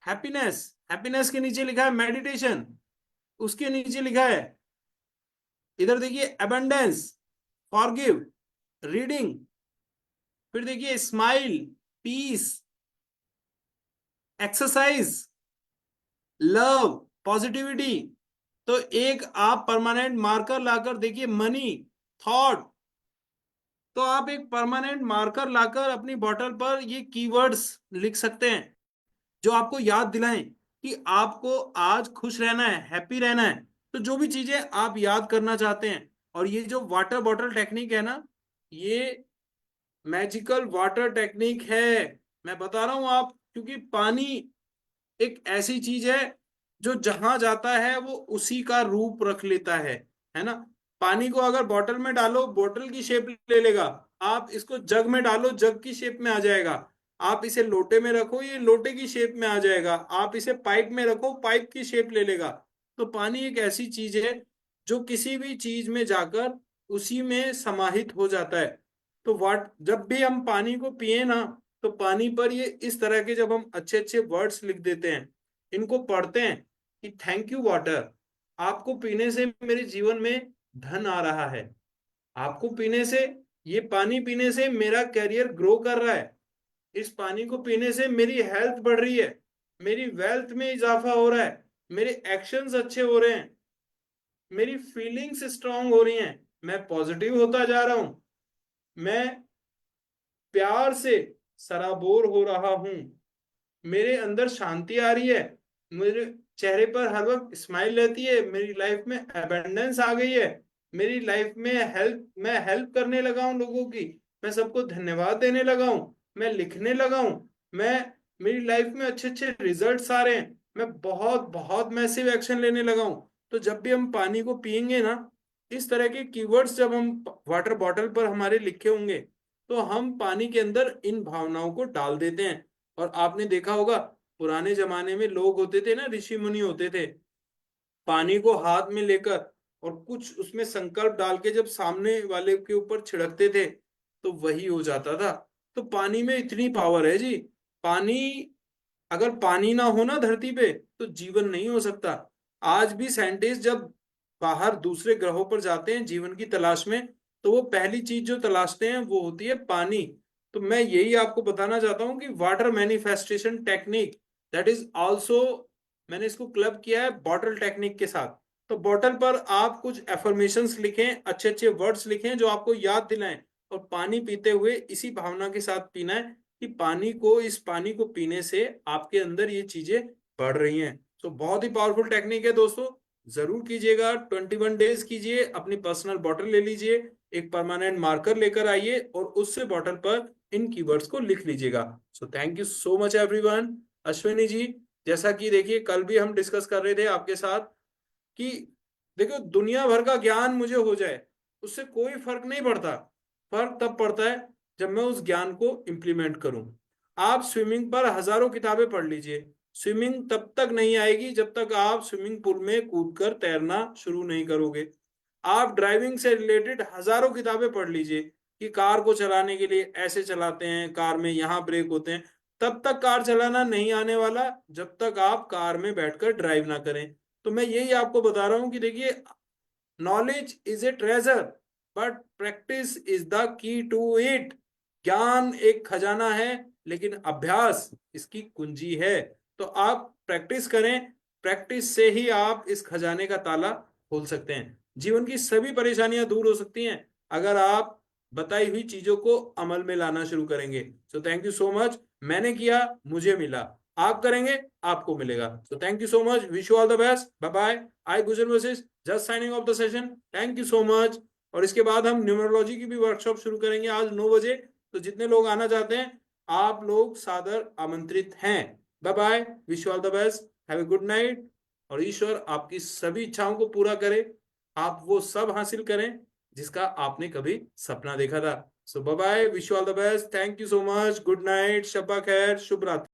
हैप्पीनेस, हैप्पीनेस के नीचे लिखा है मेडिटेशन, उसके नीचे लिखा है, इधर देखिए अबंडेंस, फॉरगिव, रीडिंग, फिर देखिए smile, peace, exercise, love, positivity. तो एक आप परमानेंट मार्कर लाकर देखिए मनी, थॉट। तो आप एक परमानेंट मार्कर लाकर अपनी बॉटल पर ये कीवर्ड्स लिख सकते हैं, जो आपको याद दिलाएं कि आपको आज खुश रहना है, हैप्पी रहना है। तो जो भी चीजें आप याद करना चाहते हैं। और ये जो वाटर बॉटल टेक्निक है ना, ये मैजिकल वाटर टेक्निक है। मैं बता रहा हूं आप, क्योंकि पानी एक ऐसी चीज है जो जहां जाता है वो उसी का रूप रख लेता है ना। पानी को अगर बॉटल में डालो, बॉटल की शेप ले लेगा। आप इसको जग में डालो, जग की शेप में आ जाएगा। आप इसे लोटे में रखो, ये लोटे की शेप में आ जाएगा। आप इसे पाइप में रखो, पाइप की शेप ले लेगा। तो पानी एक ऐसी चीज है जो किसी भी चीज में जाकर उसी में समाहित हो जाता है। तो वाट जब भी हम पानी को पिए ना, तो पानी पर ये इस तरह के जब हम अच्छे अच्छे वर्ड्स लिख देते हैं, इनको पढ़ते हैं कि थैंक यू वाटर, आपको पीने से मेरे जीवन में धन आ रहा है। आपको पीने से, ये पानी पीने से मेरा करियर ग्रो कर रहा है। इस पानी को पीने से मेरी हेल्थ बढ़ रही है, मेरी वेल्थ में इजाफा हो रहा है, मेरे एक्शंस अच्छे हो रहे हैं, मेरी फीलिंग्स स्ट्रांग हो रही हैं, मैं पॉजिटिव होता जा रहा हूं, मैं प्यार से सराबोर हो रहा हूं, मेरे अंदर शांति आ रही है, मेरे चेहरे पर हर वक्त स्माइल रहती है, मेरी लाइफ में एबंडेंस आ गई है, मेरी लाइफ में मैं हेल्प करने लगा हूं लोगों की, मैं सबको धन्यवाद देने लगा हूं, मैं लिखने लगा हूं, मैं मेरी लाइफ में अच्छे अच्छे रिजल्ट्स आ रहे हैं, मैं बहुत बहुत मैसिव एक्शन लेने लगा हूं। तो जब भी हम पानी को पियेंगे ना, इस तरह के कीवर्ड्स जब हम वाटर बॉटल पर हमारे लिखे होंगे, तो हम पानी के अंदर इन भावनाओं को डाल देते हैं। और आपने देखा होगा, पुराने जमाने में लोग होते थे ना, ऋषि मुनि होते थे, पानी को हाथ में लेकर और कुछ उसमें संकल्प डाल के जब सामने वाले के ऊपर छिड़कते थे, तो वही हो जाता था। तो पानी में इतनी पावर है जी। पानी, अगर पानी ना हो ना धरती पे, तो जीवन नहीं हो सकता। आज भी साइंटिस्ट जब बाहर दूसरे ग्रहों पर जाते हैं जीवन की तलाश में, तो वो पहली चीज जो तलाशते हैं वो होती है पानी। तो मैं यही आपको बताना चाहता हूँ कि water manifestation technique, that is also, मैंने इसको क्लब किया है बॉटल टेक्निक के साथ। तो बॉटल पर आप कुछ एफर्मेशंस लिखें, अच्छे अच्छे वर्ड्स लिखें जो आपको याद दिलाएं, और पानी पीते हुए इसी भावना के साथ पीना है कि इस पानी को पीने से आपके अंदर ये चीजें बढ़ रही हैं। तो बहुत ही पावरफुल टेक्निक है दोस्तों, जरूर कीजिएगा। 21 डेज कीजिए, अपनी पर्सनल बॉटल ले लीजिए, एक परमानेंट मार्कर लेकर आइए और उससे बॉटल पर इन कीवर्ड्स को लिख लीजिएगा। So thank you so much everyone. Ashwini ji, जैसा कि देखिए कल भी हम डिस्कस कर रहे थे आपके साथ कि देखो, दुनिया भर का ज्ञान मुझे हो जाए उससे कोई फर्क नहीं पड़ता, फर्क तब पड़ता है जब मैं उस ज्ञान को इंप्लीमेंट करूं। आप स्विमिंग पर हजारों किताबें पढ़ लीजिए, स्विमिंग तब तक नहीं आएगी जब तक आप स्विमिंग पूल में कूदकर तैरना शुरू नहीं करोगे। आप ड्राइविंग से रिलेटेड हजारों किताबें पढ़ लीजिए कि कार को चलाने के लिए ऐसे चलाते हैं, कार में यहाँ ब्रेक होते हैं, तब तक कार चलाना नहीं आने वाला जब तक आप कार में बैठकर ड्राइव ना करें। तो मैं यही आपको बता रहा हूं कि देखिए, knowledge is a treasure but practice is the key to it. ज्ञान एक खजाना है, लेकिन अभ्यास इसकी कुंजी है। तो आप प्रैक्टिस करें, प्रैक्टिस से ही आप इस खजाने का ताला खोल सकते हैं। जीवन की सभी परेशानियां दूर हो सकती हैं अगर आप बताई हुई चीजों को अमल में लाना शुरू करेंगे। So thank you so much. मैंने किया, मुझे मिला, आप करेंगे, आपको मिलेगा। So thank you so much, wish you all the best, bye bye. I Gujar Vashishth just signing off the session, thank you so much. और इसके बाद हम न्यूमरोलॉजी की भी वर्कशॉप शुरू करेंगे आज 9 बजे। तो जितने लोग आना चाहते हैं, आप लोग सादर आमंत्रित हैं। Bye bye, wish you all the best, have a good night. और ईश्वर आपकी सभी इच्छाओं को पूरा करे, आप वो सब हासिल करें जिसका आपने कभी सपना देखा था। So bye bye, wish you all the best, thank you so much, good night, शब्बा खैर, शुभ रात्रि।